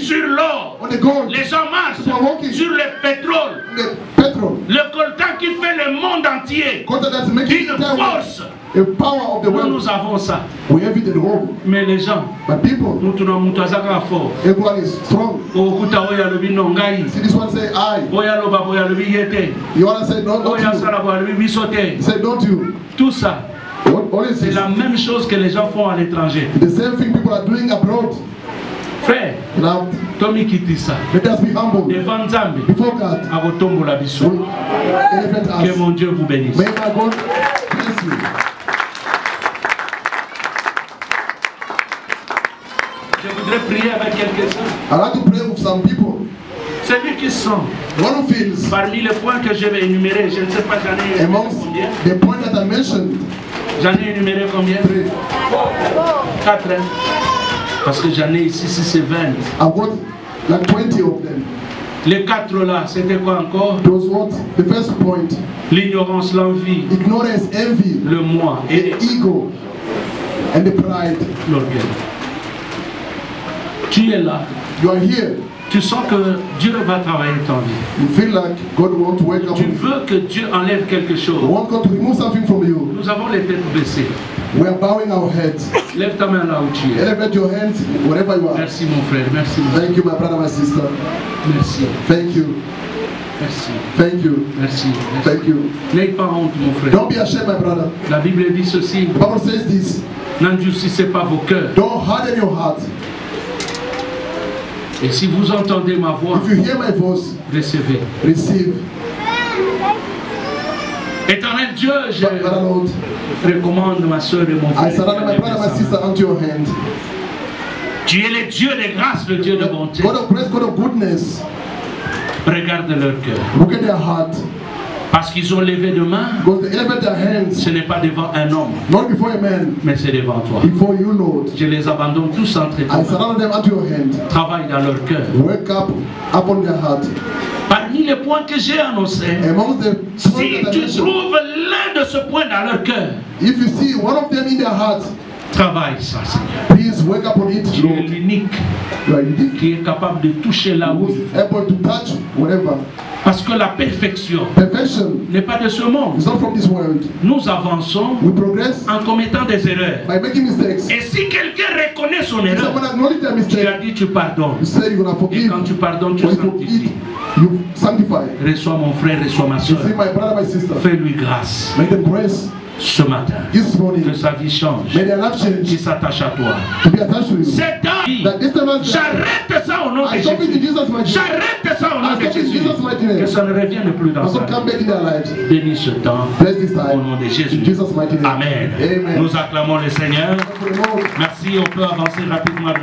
sur l'or. On the gold. Les gens marchent sur le pétrole. The petrol. Le coltan qui fait le monde entier. Une force. The power of the world. Nous avons ça. We have it at home. Mais les gens, but people, nous tournons mutazaka fort. Everyone is strong. Okuta oya lobi nongai. See this one say I. Oya loba oya lobi yete. You wanna say no, don't oya you. Sala oya lobi bisote. Say don't you. Tout ça. C'est la même chose que les gens font à l'étranger. The same thing people are doing abroad. Frère, Tommy quitte ça. Let us be humble. Devant Nzambe. Before God. Abotombo la biso. Que mon Dieu vous bénisse. May my God bless you. Je voudrais prier avec quelques-uns. I like to pray with some people. Celui qui sent. One who feels. Parmi les points que je vais énumérer, je ne sais pas j'en ai combien. The point that I mentioned. J'en ai énuméré combien? 4. Parce que j'en ai ici, si c'est 20. I've got like 20 of them. Les 4 là, c'était quoi encore? Those what? The first point. L'ignorance, l'envie. Ignorance, envy. Le moi. Et ego. And the pride. L'orgueil. Tu es là. You are here. Tu sens que Dieu va travailler ta vie. You feel like God wants to wake up. Tu veux que Dieu enlève quelque chose. You want God to remove something from you. Nous avons les têtes baissées. We are bowing our heads. Lève ta main là où tu es. Elevate your hands wherever you are. Merci mon frère, merci. Thank you my brother, my sister. Merci. Thank you. Merci. Thank you. Merci. Thank you. N'aie pas honte mon frère. Don't be ashamed my brother. La Bible dit ceci. The Bible says this. N'endurcissez pas vos cœurs. Don't harden your heart. Et si vous entendez ma voix, if you hear my voice, recevez. Receive. Éternel Dieu, je recommande ma soeur et mon frère. I surrender my brother, my sister unto your hand. Tu es le Dieu de grâce, le Dieu de bonté. God of grace, God of goodness. Regarde leur cœur. Look at their heart. Parce qu'ils ont levé de main, ce n'est pas devant un homme, not before a man, mais c'est devant toi. Before you, Lord. Je les abandonne tous entre tes mains. I surrender them unto your hand. Travaille dans leur cœur. Wake up upon their heart. Parmi les points que j'ai annoncés, si tu trouves l'un de ce point dans leur cœur, if you see one of them in their heart, travaille ça, Seigneur. Please wake up on it, tu es l'unique qui est capable de toucher là où il faut. Able to touch whatever. Parce que la perfection n'est pas de ce monde. Nous avançons en commettant des erreurs. Et si quelqu'un reconnaît son erreur, tu as dit tu pardonnes. Et quand tu pardonnes, tu sanctifies. You sanctify. Reçois mon frère, reçois ma soeur. Receive my brother, my sister. Fais-lui grâce. Make them grace. Ce matin, this morning, que sa vie change, may their life change, qu'il s'attache à toi. To be attached to you. C'est ta vie. J'arrête ça au nom de Jésus. J'arrête ça au nom de Jésus. Que ça ne revienne plus dans sa vie. Bénis ce temps au nom de Jésus. Amen. Nous acclamons le Seigneur. Merci, on peut avancer rapidement.